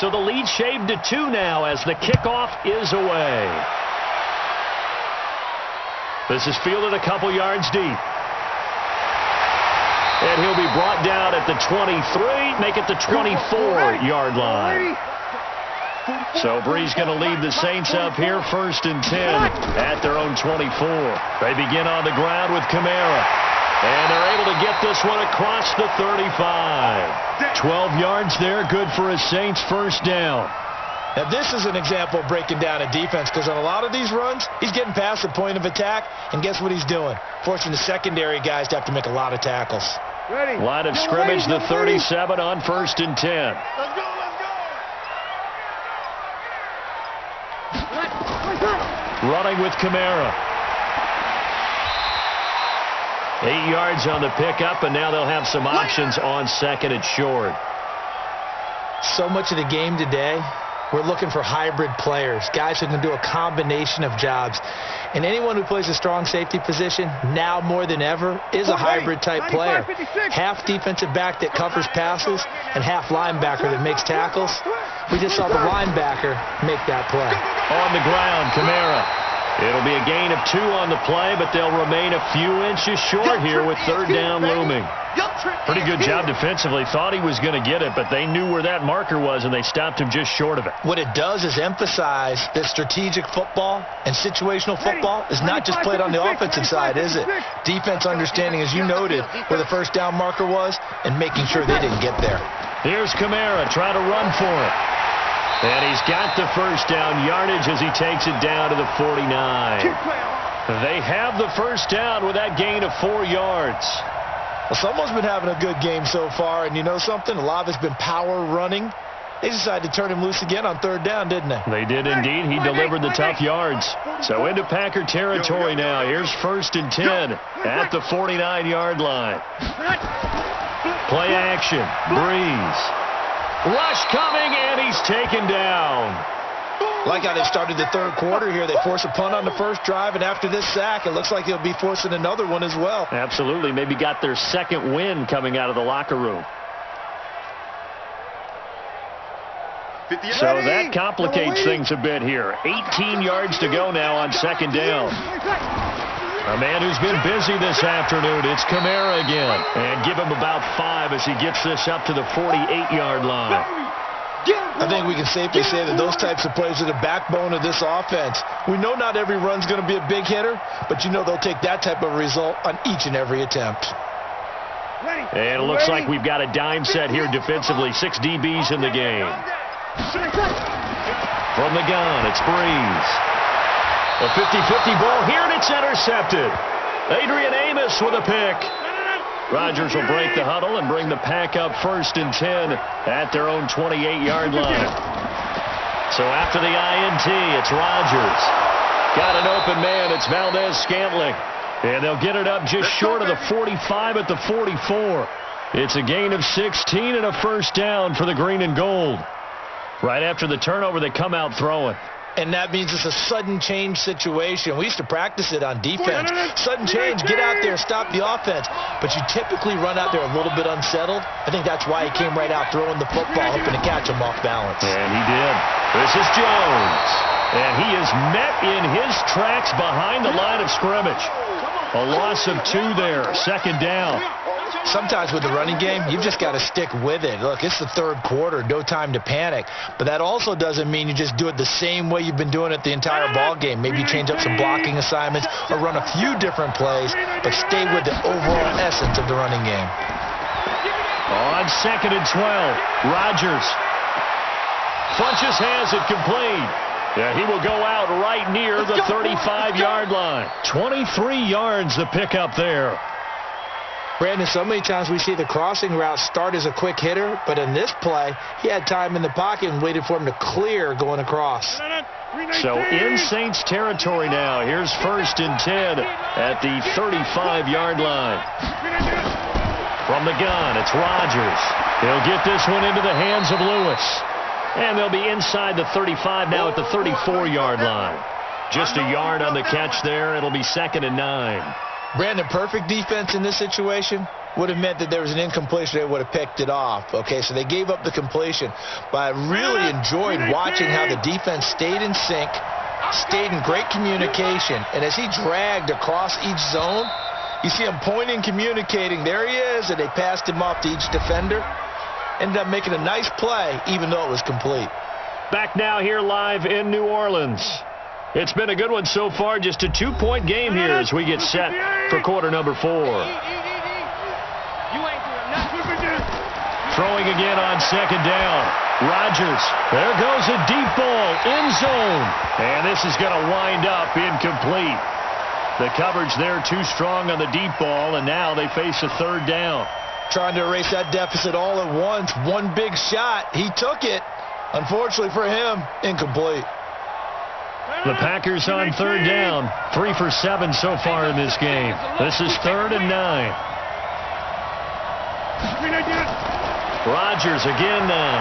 So the lead shaved to 2 now as the kickoff is away. This is fielded a couple yards deep. And he'll be brought down at the 23, make it the 24-yard line. So Bree's going to lead the Saints up here 1st and 10 at their own 24. They begin on the ground with Kamara. And they're able to get this one across the 35. 12 yards there, good for a Saints first down. Now, this is an example of breaking down a defense, because on a lot of these runs, he's getting past the point of attack, and guess what he's doing? Forcing the secondary guys to have to make a lot of tackles. Ready. Line of scrimmage, the 37 on 1st and 10. Let's go, let's go. Running with Kamara. 8 yards on the pickup, and now they'll have some options on 2nd and short. So much of the game today, we're looking for hybrid players, guys who can do a combination of jobs. And anyone who plays a strong safety position, now more than ever, is a hybrid type player. Half defensive back that covers passes and half linebacker that makes tackles. We just saw the linebacker make that play. On the ground, Kamara. It'll be a gain of 2 on the play, but they'll remain a few inches short here with 3rd down looming. Pretty good job defensively. Thought he was going to get it, but they knew where that marker was, and they stopped him just short of it. What it does is emphasize that strategic football and situational football is not just played on the offensive side, is it? Defense understanding, as you noted, where the 1st down marker was and making sure they didn't get there. Here's Kamara trying to run for it. And he's got the 1st down yardage as he takes it down to the 49. They have the 1st down with that gain of 4 yards. Well, someone's been having a good game so far, and you know something? A lot of it's been power running. They decided to turn him loose again on 3rd down, didn't they? They did indeed. He delivered the tough yards. So into Packer territory now. Here's 1st and 10 at the 49-yard line. Play action. Breeze. Rush coming, and he's taken down. Like how they started the 3rd quarter here. They force a punt on the 1st drive, and after this sack, it looks like they'll be forcing another one as well. Absolutely. Maybe got their 2nd win coming out of the locker room. So that complicates things a bit here. 18 yards to go now on 2nd down. A man who's been busy this afternoon. It's Kamara again. And give him about 5 as he gets this up to the 48-yard line. I think we can safely say that those types of plays are the backbone of this offense. We know not every run's going to be a big hitter, but you know they'll take that type of result on each and every attempt. And it looks like we've got a dime set here defensively. 6 DBs in the game. From the gun, it's Breeze. A 50-50 ball here, and it's intercepted. Adrian Amos with a pick. Rodgers will break the huddle and bring the Pack up 1st and 10 at their own 28-yard line. So after the INT, it's Rodgers. Got an open man. It's Valdez-Scantling. And they'll get it up just short of the 45 at the 44. It's a gain of 16 and a 1st down for the green and gold. Right after the turnover, they come out throwing. And that means it's a sudden change situation. We used to practice it on defense. Sudden change, get out there, stop the offense. But you typically run out there a little bit unsettled. I think that's why he came right out throwing the football, hoping to catch him off balance. And he did. This is Jones. And he is met in his tracks behind the line of scrimmage. A loss of 2 there. Second down. Sometimes with the running game, you've just got to stick with it. Look, it's the third quarter, no time to panic. But that also doesn't mean you just do it the same way you've been doing it the entire ball game. Maybe change up some blocking assignments or run a few different plays, but stay with the overall essence of the running game. On 2nd and 12, Rodgers. Funches has it complete. Yeah, he will go out right near the 35-yard line. 23 yards the pickup there. Brandon, so many times we see the crossing route start as a quick hitter, but in this play, he had time in the pocket and waited for him to clear going across. So in Saints territory now. Here's 1st and 10 at the 35-yard line. From the gun, it's Rodgers. He'll get this one into the hands of Lewis. And they'll be inside the 35 now at the 34-yard line. Just a yard on the catch there. It'll be 2nd and 9. Brandon, perfect defense in this situation would have meant that there was an incompletion. They would have picked it off. Okay, so they gave up the completion. But I really enjoyed watching how the defense stayed in sync, stayed in great communication. And as he dragged across each zone, you see him pointing, communicating. There he is, and they passed him off to each defender. Ended up making a nice play, even though it was complete. Back now here live in New Orleans. It's been a good one so far. Just a 2-point game here as we get set for quarter number 4. Throwing again on 2nd down. Rodgers. There goes a deep ball. End zone. And this is going to wind up incomplete. The coverage there too strong on the deep ball, and now they face a 3rd down. Trying to erase that deficit all at once. One big shot. He took it. Unfortunately for him, incomplete. The Packers on 3rd down. 3 for 7 so far in this game. This is 3rd and 9. Rodgers again now.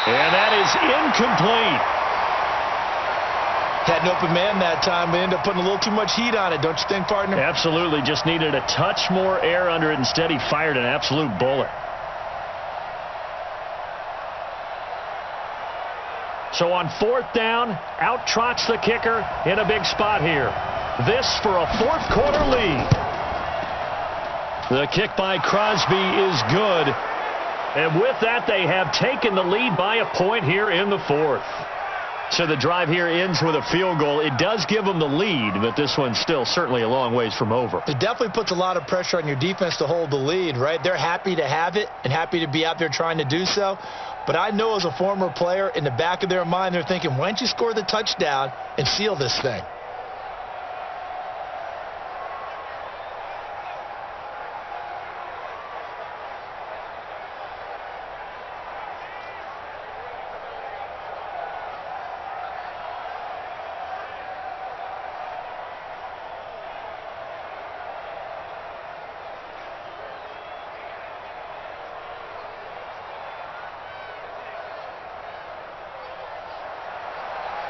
And that is incomplete. Had an open man that time, but ended up putting a little too much heat on it, don't you think, partner? Absolutely. Just needed a touch more air under it. Instead, he fired an absolute bullet. So on 4th down, out trots the kicker in a big spot here. This for a 4th quarter lead. The kick by Crosby is good. And with that, they have taken the lead by a point here in the 4th. So the drive here ends with a field goal. It does give them the lead, but this one's still certainly a long ways from over. It definitely puts a lot of pressure on your defense to hold the lead, right? They're happy to have it and happy to be out there trying to do so. But I know as a former player, in the back of their mind, they're thinking, why don't you score the touchdown and seal this thing?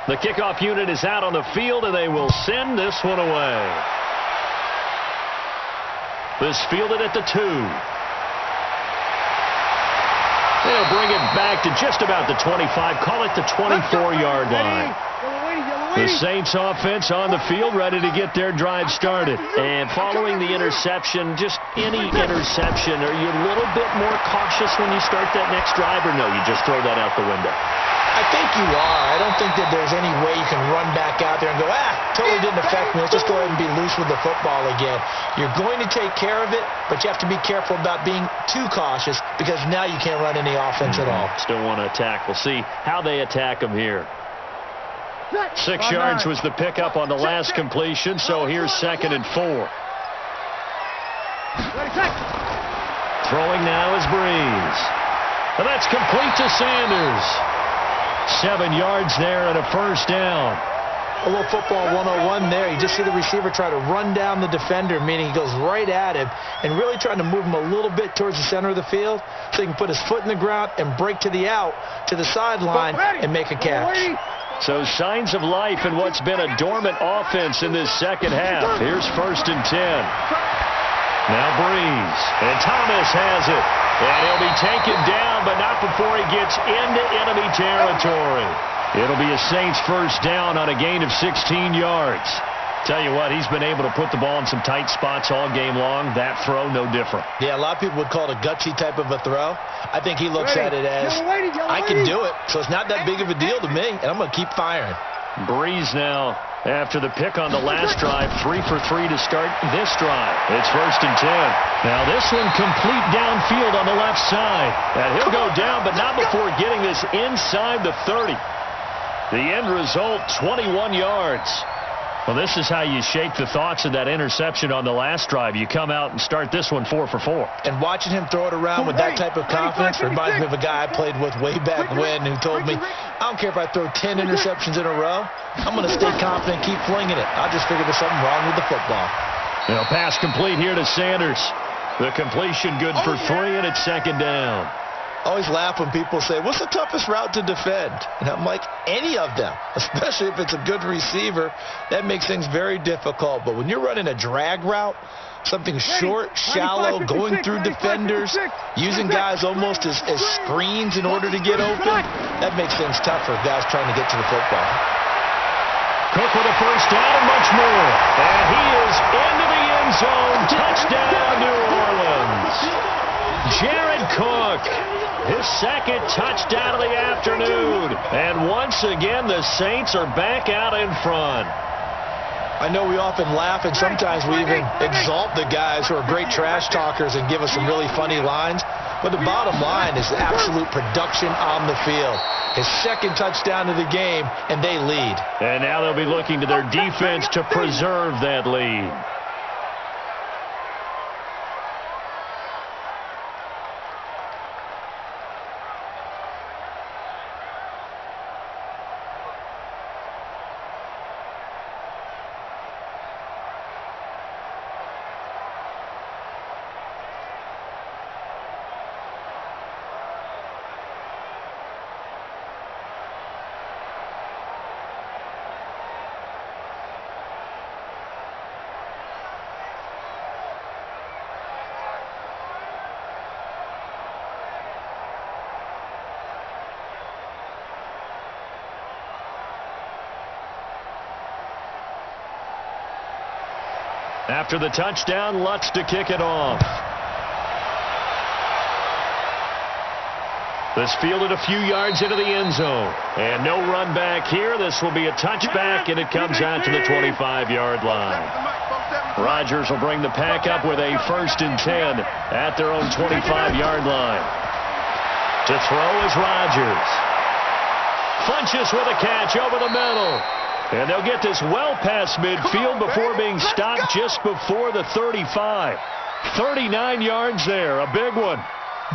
The kickoff unit is out on the field, and they will send this one away. This fielded at the 2. They'll bring it back to just about the 25. Call it the 24-yard line. The Saints offense on the field, ready to get their drive started. And following the interception, just any interception, are you a little bit more cautious when you start that next drive, or no, you just throw that out the window? I think you are. I don't think that there's any way you can run back out there and go, totally didn't affect me. Let's just go ahead and be loose with the football again. You're going to take care of it, but you have to be careful about being too cautious because now you can't run any offense at all. Still want to attack. We'll see how they attack them here. 6 yards was the pickup on the last completion, so here's 2nd and 4. Throwing now is Breeze. And that's complete to Sanders. 7 yards there and a 1st down. A little football 101 there. You just see the receiver try to run down the defender, meaning he goes right at him and really trying to move him a little bit towards the center of the field so he can put his foot in the ground and break to the out, to the sideline, and make a catch. So signs of life in what's been a dormant offense in this second half. Here's 1st and 10. Now Breeze. And Thomas has it. And he'll be taken down, but not before he gets into enemy territory. It'll be a Saints first down on a gain of 16 yards. Tell you what, he's been able to put the ball in some tight spots all game long. That throw, no different. Yeah, a lot of people would call it a gutsy type of a throw. I think he looks at it as, I can do it, so it's not that big of a deal to me, and I'm going to keep firing. Breeze now, after the pick on the last drive, 3 for 3 to start this drive. It's 1st and 10. Now this one complete downfield on the left side. And he'll go down, but not before getting this inside the 30. The end result, 21 yards. Well, this is how you shake the thoughts of that interception on the last drive. You come out and start this one 4 for 4. And watching him throw it around with that type of confidence reminds me of a guy I played with way back when who told me, I don't care if I throw 10 interceptions in a row. I'm going to stay confident, keep flinging it. I just figured there's something wrong with the football. Now, pass complete here to Sanders. The completion good for 3, and it's 2nd down. I always laugh when people say, what's the toughest route to defend? And I'm like, any of them, especially if it's a good receiver. That makes things very difficult. But when you're running a drag route, something short, shallow, going through defenders, using guys almost as screens in order to get open, that makes things tough for guys trying to get to the football. Cook with a first down and much more. And he is into the end zone. Touchdown, New Orleans. Jared Cook, his 2nd touchdown of the afternoon. And once again, the Saints are back out in front. I know we often laugh, and sometimes we even exalt the guys who are great trash talkers and give us some really funny lines. But the bottom line is absolute production on the field. His 2nd touchdown of the game, and they lead. And now they'll be looking to their defense to preserve that lead. After the touchdown, Lutz to kick it off. This fielded a few yards into the end zone. And no run back here. This will be a touchback, and it comes out to the 25-yard line. Rodgers will bring the pack up with a 1st and 10 at their own 25-yard line. To throw is Rodgers. Funches with a catch over the middle. And they'll get this well past midfield before being stopped just before the 35. 39 yards there, a big one.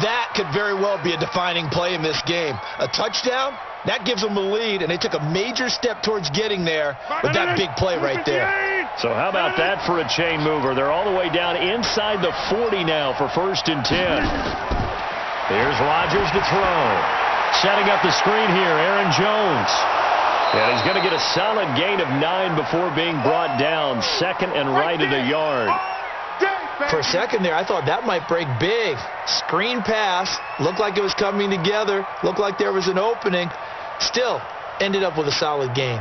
That could very well be a defining play in this game. A touchdown, that gives them the lead, and they took a major step towards getting there with that big play right there. So how about that for a chain mover? They're all the way down inside the 40 now for 1st and 10. Here's Rodgers to throw. Setting up the screen here, Aaron Jones. And he's going to get a solid gain of 9 before being brought down. 2nd and right at a yard. For a second there, I thought that might break big. Screen pass. Looked like it was coming together. Looked like there was an opening. Still ended up with a solid gain.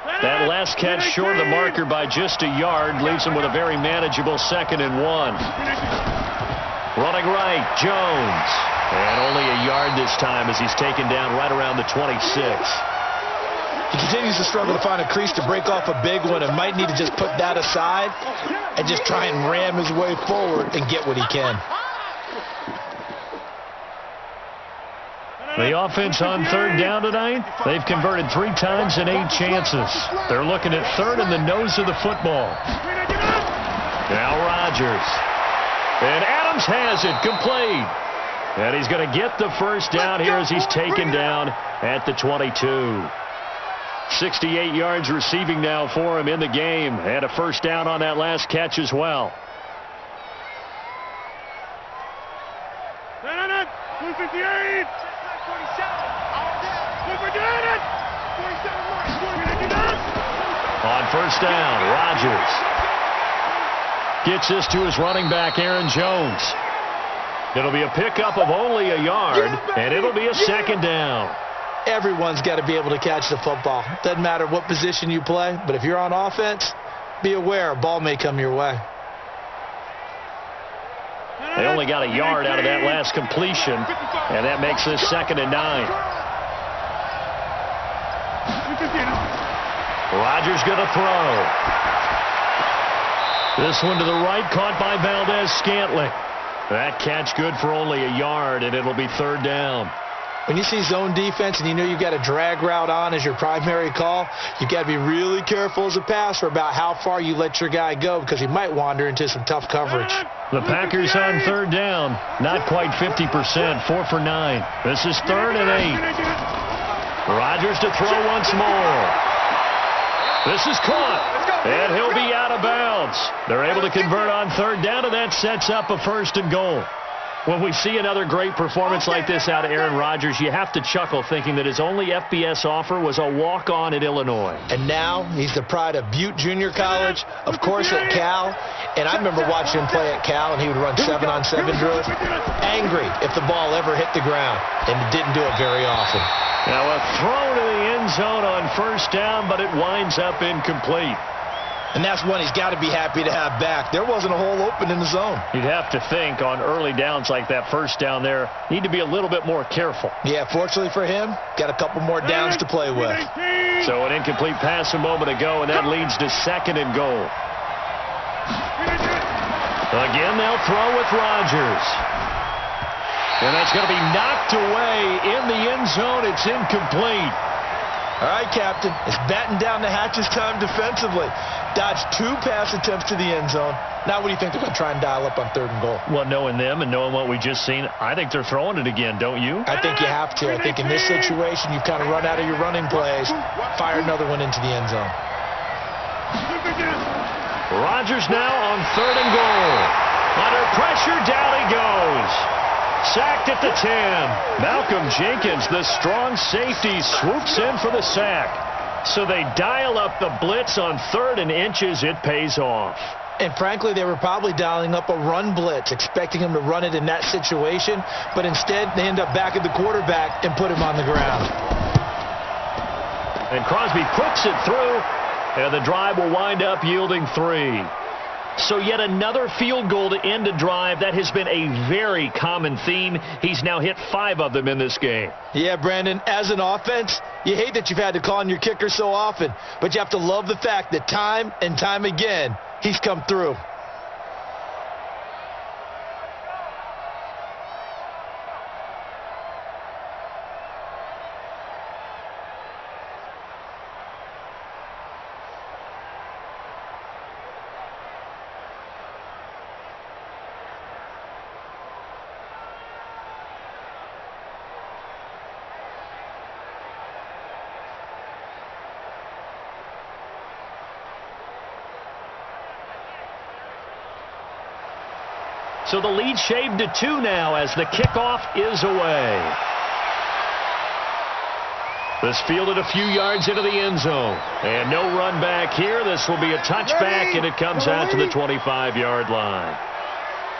That last catch short of the marker by just a yard leaves him with a very manageable 2nd and 1. Running right, Jones. And only a yard this time as he's taken down right around the 26. He continues to struggle to find a crease to break off a big one and might need to just put that aside and just try and ram his way forward and get what he can. The offense on 3rd down tonight, they've converted 3 times in 8 chances. They're looking at 3rd in the nose of the football. Now Rodgers. And Adams has it, complete. And he's going to get the first down here as he's taken down at the 22. 68 yards receiving now for him in the game. Had a first down on that last catch as well. 258. On first down, Rodgers gets this to his running back, Aaron Jones. It'll be a pickup of only a yard, and it'll be a second down. Everyone's got to be able to catch the football. Doesn't matter what position you play, but if you're on offense, be aware a ball may come your way. They only got a yard out of that last completion, and that makes this 2nd and 9. Rodgers going to throw. This one to the right, caught by Valdez-Scantling. That catch good for only a yard, and it'll be 3rd down. When you see zone defense and you know you've got a drag route on as your primary call, you've got to be really careful as a passer about how far you let your guy go because he might wander into some tough coverage. The Packers on 3rd down. Not quite 50%, 4 for 9. This is 3rd and 8. Rodgers to throw once more. This is caught, and he'll be out of bounds. They're able to convert on 3rd down, and that sets up a 1st and goal. When we see another great performance like this out of Aaron Rodgers, you have to chuckle thinking that his only FBS offer was a walk-on at Illinois. And now he's the pride of Butte Junior College, of course at Cal. And I remember watching him play at Cal, and he would run 7-on-7 drills, angry if the ball ever hit the ground, and it didn't do it very often. Now a throw to the end zone on 1st down, but it winds up incomplete. And that's one he's got to be happy to have back. There wasn't a hole open in the zone. You'd have to think on early downs like that 1st down there, need to be a little bit more careful. Yeah, fortunately for him, got a couple more downs to play with. So an incomplete pass a moment ago, and that leads to 2nd and goal. Again, they'll throw with Rodgers. And that's going to be knocked away in the end zone. It's incomplete. All right, Captain, it's batten down the hatches time defensively. Dodged 2 pass attempts to the end zone. Now what do you think they're going to try and dial up on 3rd and goal? Well, knowing them and knowing what we just seen, I think they're throwing it again, don't you? I think you have to. I think in this situation, you've kind of run out of your running plays. Fire another one into the end zone. Rodgers now on 3rd and goal. Under pressure, down he goes. Sacked at the 10. Malcolm Jenkins, the strong safety, swoops in for the sack. So they dial up the blitz on 3rd and inches. It pays off. And frankly, they were probably dialing up a run blitz, expecting him to run it in that situation. But instead, they end up back at the quarterback and put him on the ground. And Crosby puts it through, and the drive will wind up yielding 3. So yet another field goal to end a drive. That has been a very common theme. He's now hit 5 of them in this game. Yeah, Brandon, as an offense, you hate that you've had to call on your kicker so often, but you have to love the fact that time and time again, he's come through. So the lead shaved to 2 now as the kickoff is away. This fielded a few yards into the end zone. And no run back here. This will be a touchback, and it comes out to the 25-yard line.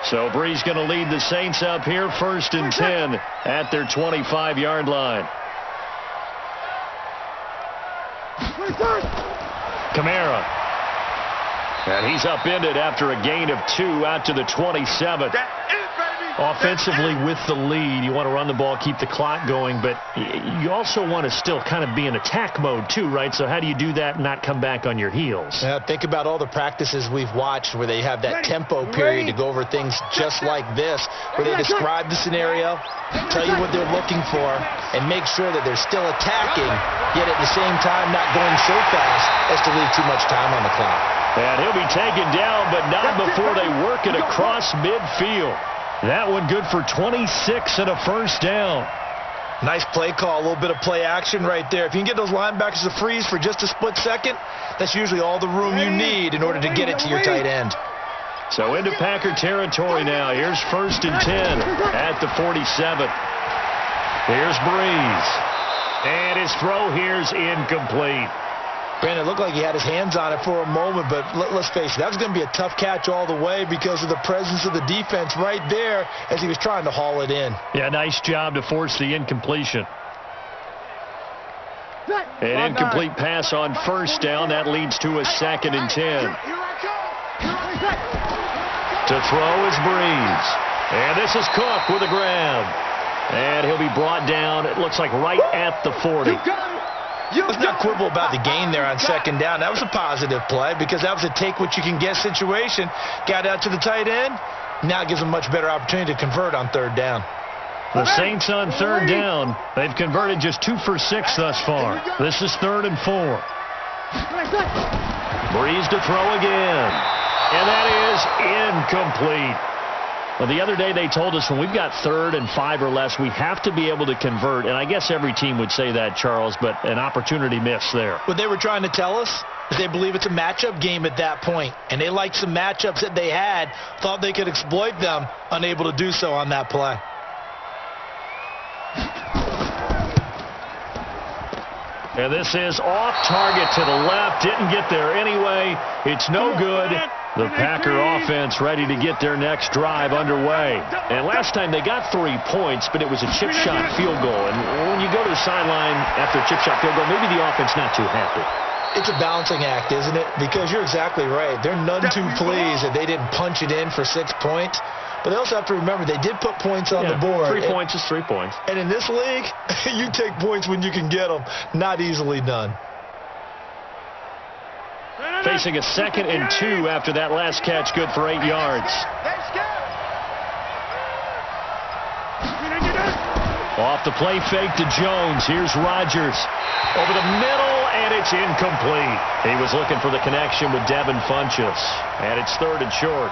So Bree's going to lead the Saints up here, 1st and 10 at their 25-yard line. Kamara. And he's upended after a gain of 2 out to the 27. Offensively with the lead, you want to run the ball, keep the clock going, but you also want to still kind of be in attack mode too, right? So how do you do that and not come back on your heels? Think about all the practices we've watched where they have that tempo period to go over things just like this, where they describe the scenario, tell you what they're looking for, and make sure that they're still attacking, yet at the same time not going so fast as to leave too much time on the clock. And he'll be taken down, but not before they work it across midfield. That one good for 26 and a 1st down. Nice play call, a little bit of play action right there. If you can get those linebackers to freeze for just a split second, that's usually all the room you need in order to get it to your tight end. So into Packer territory now. Here's 1st and 10 at the 47. Here's Breeze. And his throw here's incomplete. Brandon, it looked like he had his hands on it for a moment, but let's face it, that was going to be a tough catch all the way because of the presence of the defense right there as he was trying to haul it in. Yeah, nice job to force the incompletion. An incomplete pass on 1st down. That leads to a 2nd and 10. To throw is Breeze. And this is Cook with a grab. And he'll be brought down, it looks like right at the 40. Let's not quibble about the gain there on 2nd down. That was a positive play because that was a take-what-you-can-get situation. Got out to the tight end. Now it gives them a much better opportunity to convert on 3rd down. The Saints on 3rd down. They've converted just 2 for 6 thus far. This is 3rd and 4. Breeze to throw again. And that is incomplete. Well, the other day they told us when we've got 3rd and 5 or less, we have to be able to convert. And I guess every team would say that, Charles, but an opportunity miss there. What they were trying to tell us is they believe it's a matchup game at that point. And they liked some matchups that they had, thought they could exploit them, unable to do so on that play. And this is off target to the left. Didn't get there anyway. It's no good. The Packer offense ready to get their next drive underway. And last time they got 3 points, but it was a chip shot field goal. And when you go to the sideline after a chip shot field goal, maybe the offense not too happy. It's a balancing act, isn't it? Because you're exactly right. They're none too pleased that they didn't punch it in for 6 points. But they also have to remember they did put points on the board. 3 points is 3 points. And in this league, you take points when you can get them. Not easily done. Facing a 2nd and 2 after that last catch, good for 8 yards. Off the play fake to Jones. Here's Rodgers. Over the middle, and it's incomplete. He was looking for the connection with Devin Funchess. And it's 3rd and short.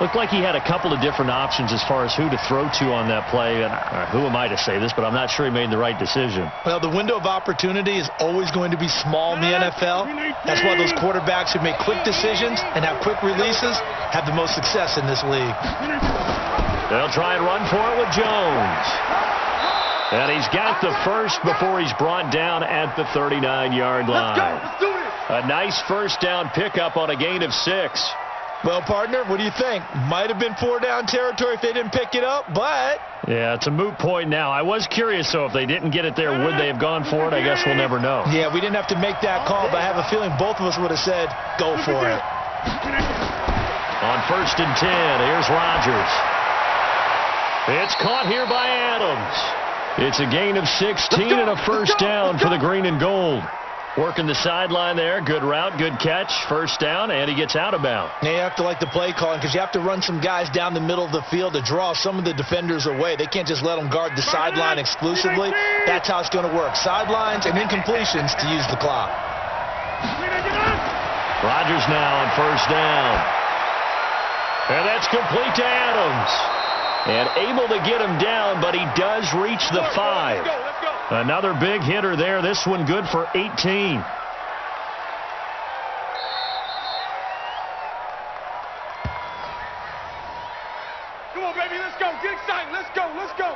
Looked like he had a couple of different options as far as who to throw to on that play. And who am I to say this, but I'm not sure he made the right decision. Well, the window of opportunity is always going to be small in the NFL. That's why those quarterbacks who make quick decisions and have quick releases have the most success in this league. They'll try and run for it with Jones. And he's got the first before he's brought down at the 39-yard line. A nice 1st down pickup on a gain of 6. Well, partner, what do you think? Might have been 4-down territory if they didn't pick it up, but... Yeah, it's a moot point now. I was curious, though, if they didn't get it there, would they have gone for it? I guess we'll never know. Yeah, we didn't have to make that call, but I have a feeling both of us would have said, go for it. On 1st and 10, here's Rodgers. It's caught here by Adams. It's a gain of 16 and a 1st down for the green and gold. Working the sideline there. Good route, good catch. 1st down, and he gets out of bounds. Now you have to like the play calling because you have to run some guys down the middle of the field to draw some of the defenders away. They can't just let them guard the sideline exclusively. That's how it's going to work. Sidelines and incompletions to use the clock. Rodgers now on 1st down. And that's complete to Adams. And able to get him down, but he does reach the 5. Another big hitter there. This one good for 18. Come on, baby, let's go. Get excited. Let's go. Let's go.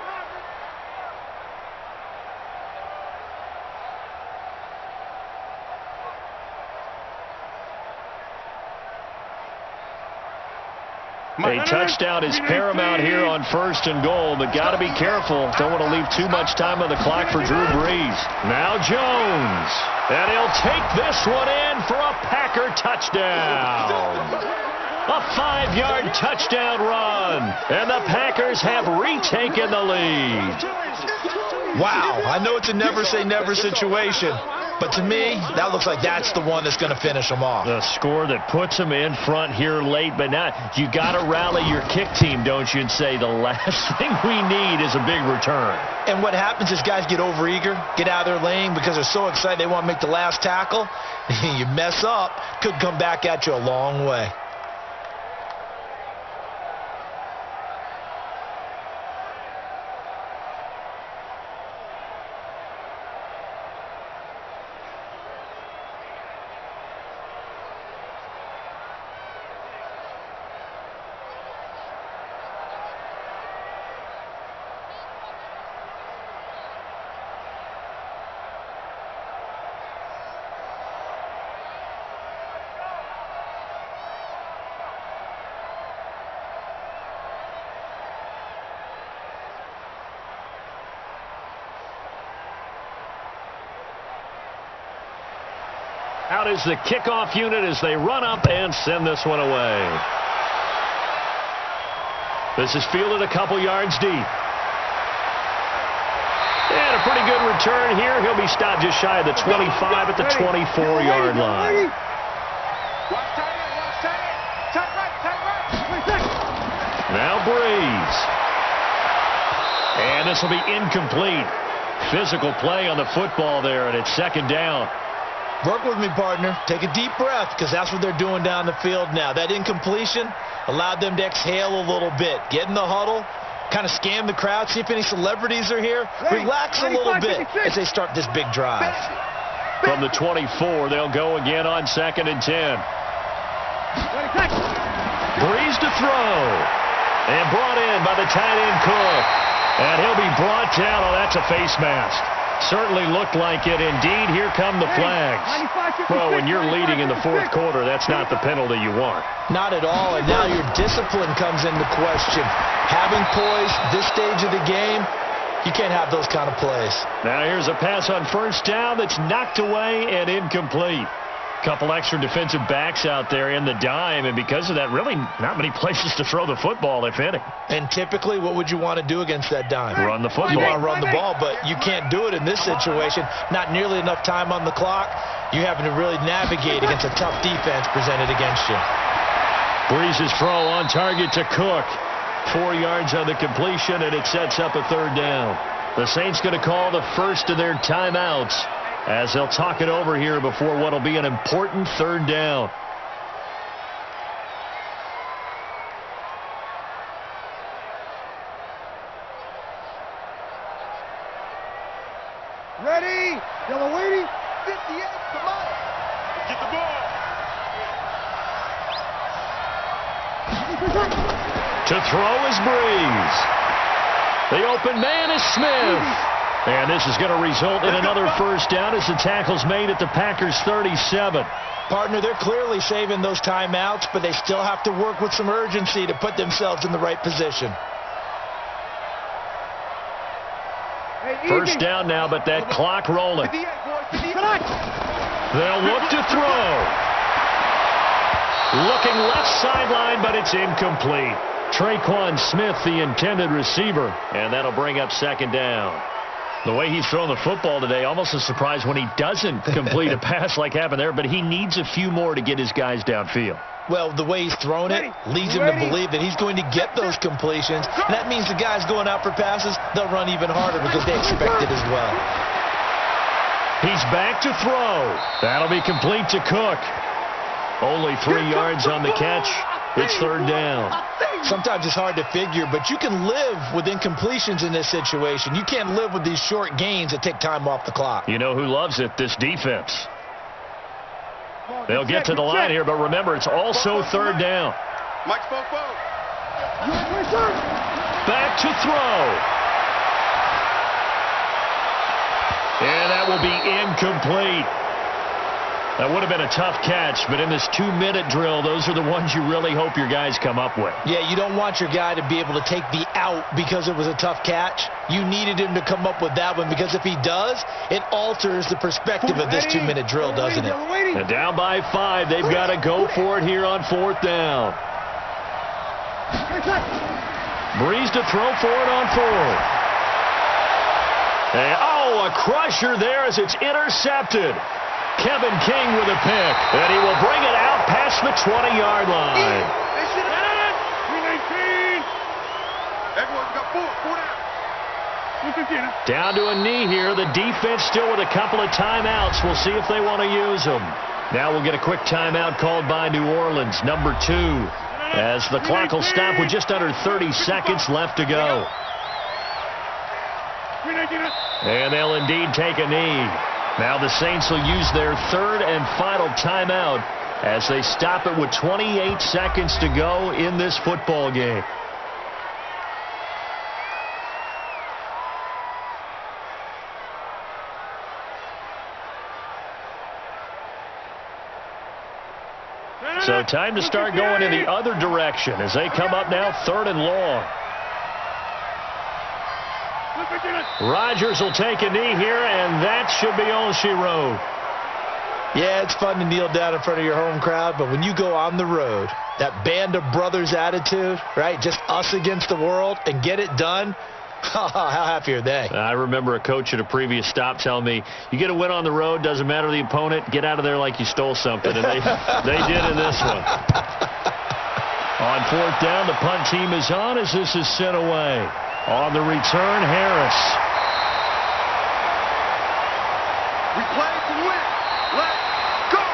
A touchdown is paramount here on 1st and goal, but got to be careful. Don't want to leave too much time on the clock for Drew Brees. Now Jones, and he'll take this one in for a Packer touchdown. A 5-yard touchdown run, and the Packers have retaken the lead. Wow, I know it's a never-say-never situation, but to me, that looks like that's the one that's going to finish them off. The score that puts them in front here late, but now you got to rally your kick team, don't you, and say the last thing we need is a big return. And what happens is guys get overeager, get out of their lane because they're so excited they want to make the last tackle. You mess up, could come back at you a long way. Out is the kickoff unit as they run up and send this one away. This is fielded a couple yards deep. And a pretty good return here. He'll be stopped just shy of the 25 at the 24-yard line. Now Breeze. And this will be incomplete. Physical play on the football there, and it's second down. Work with me, partner. Take a deep breath, because that's what they're doing down the field now. That incompletion allowed them to exhale a little bit. Get in the huddle, kind of scan the crowd, see if any celebrities are here. Relax a little bit as they start this big drive. From the 24, they'll go again on 2nd and 10. Breeze to throw. And brought in by the tight end Cook. And he'll be brought down. Oh, that's a face mask. Certainly looked like it. Indeed, here come the flags. Well, when you're leading in the 4th quarter, that's not the penalty you want. Not at all, and now your discipline comes into question. Having poise this stage of the game, you can't have those kind of plays. Now here's a pass on 1st down that's knocked away and incomplete. Couple extra defensive backs out there in the dime, and because of that, really not many places to throw the football, if any. And typically, what would you want to do against that dime? Run the football. You want to run the ball, but you can't do it in this situation. Not nearly enough time on the clock. You're having to really navigate against a tough defense presented against you. Breeze's throw on target to Cook. 4 yards on the completion, and it sets up a 3rd down. The Saints going to call the first of their timeouts as they'll talk it over here before what will be an important 3rd down. Ready? Yellow lady. 58. Come on. Get the ball. To throw is Breeze. The open man is Smith. And this is going to result in another 1st down as the tackle's made at the Packers' 37. Partner, they're clearly saving those timeouts, but they still have to work with some urgency to put themselves in the right position. 1st down now, but that clock rolling. They'll look to throw. Looking left sideline, but it's incomplete. Traquan Smith, the intended receiver, and that'll bring up 2nd down. The way he's thrown the football today, almost a surprise when he doesn't complete a pass like happened there, but he needs a few more to get his guys downfield. Well, the way he's thrown it leads him to believe that he's going to get those completions. And that means the guys going out for passes, they'll run even harder because they expect it as well. He's back to throw. That'll be complete to Cook. Only 3 yards on the catch. It's 3rd down. Sometimes it's hard to figure, but you can live with incompletions in this situation. You can't live with these short gains that take time off the clock. You know who loves it? This defense. They'll get to the line here, but remember, it's also 3rd down. Back to throw. And that will be incomplete. That would have been a tough catch, but in this 2-minute drill, those are the ones you really hope your guys come up with. Yeah, you don't want your guy to be able to take the out because it was a tough catch. You needed him to come up with that one, because if he does, it alters the perspective of this 2-minute drill, doesn't it? And down by 5, they've got to go for it here on 4th down. Breeze to throw for it on 4th. And, a crusher there as it's intercepted. Kevin King with a pick, and he will bring it out past the 20-yard line. Everyone's got 4 down. Down to a knee here. The defense still with a couple of timeouts. We'll see if they want to use them. Now we'll get a quick timeout called by New Orleans, number 2, as the clock will stop with just under 30 seconds left to go. And they'll indeed take a knee. Now the Saints will use their 3rd and final timeout as they stop it with 28 seconds to go in this football game. So time to start going in the other direction as they come up now 3rd and long. Rodgers will take a knee here, and that should be all she wrote. Yeah, it's fun to kneel down in front of your home crowd, but when you go on the road, that band of brothers attitude, right, just us against the world, and get it done, how happy are they? I remember a coach at a previous stop telling me, you get a win on the road, doesn't matter the opponent, get out of there like you stole something, and they did in this one. On fourth down, the punt team is on as this is sent away. On the return, Harris. We play to win. Let's go!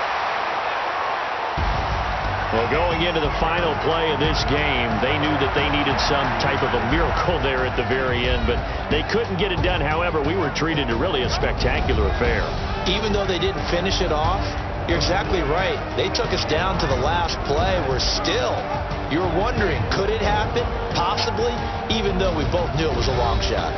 Well, going into the final play of this game, they knew that they needed some type of a miracle there at the very end, but they couldn't get it done. However, we were treated to really a spectacular affair. Even though they didn't finish it off, you're exactly right. They took us down to the last play. You're wondering, could it happen? Possibly, even though we both knew it was a long shot.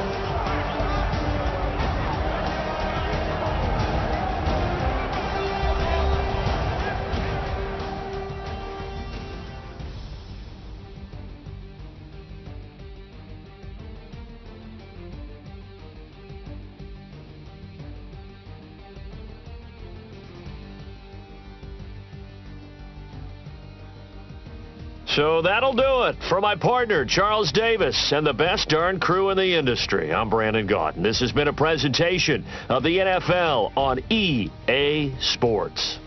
So that'll do it. For my partner, Charles Davis, and the best darn crew in the industry, I'm Brandon Gaudin. This has been a presentation of the NFL on EA Sports.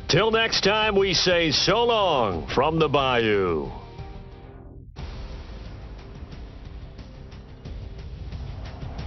Till next time, we say so long from the Bayou.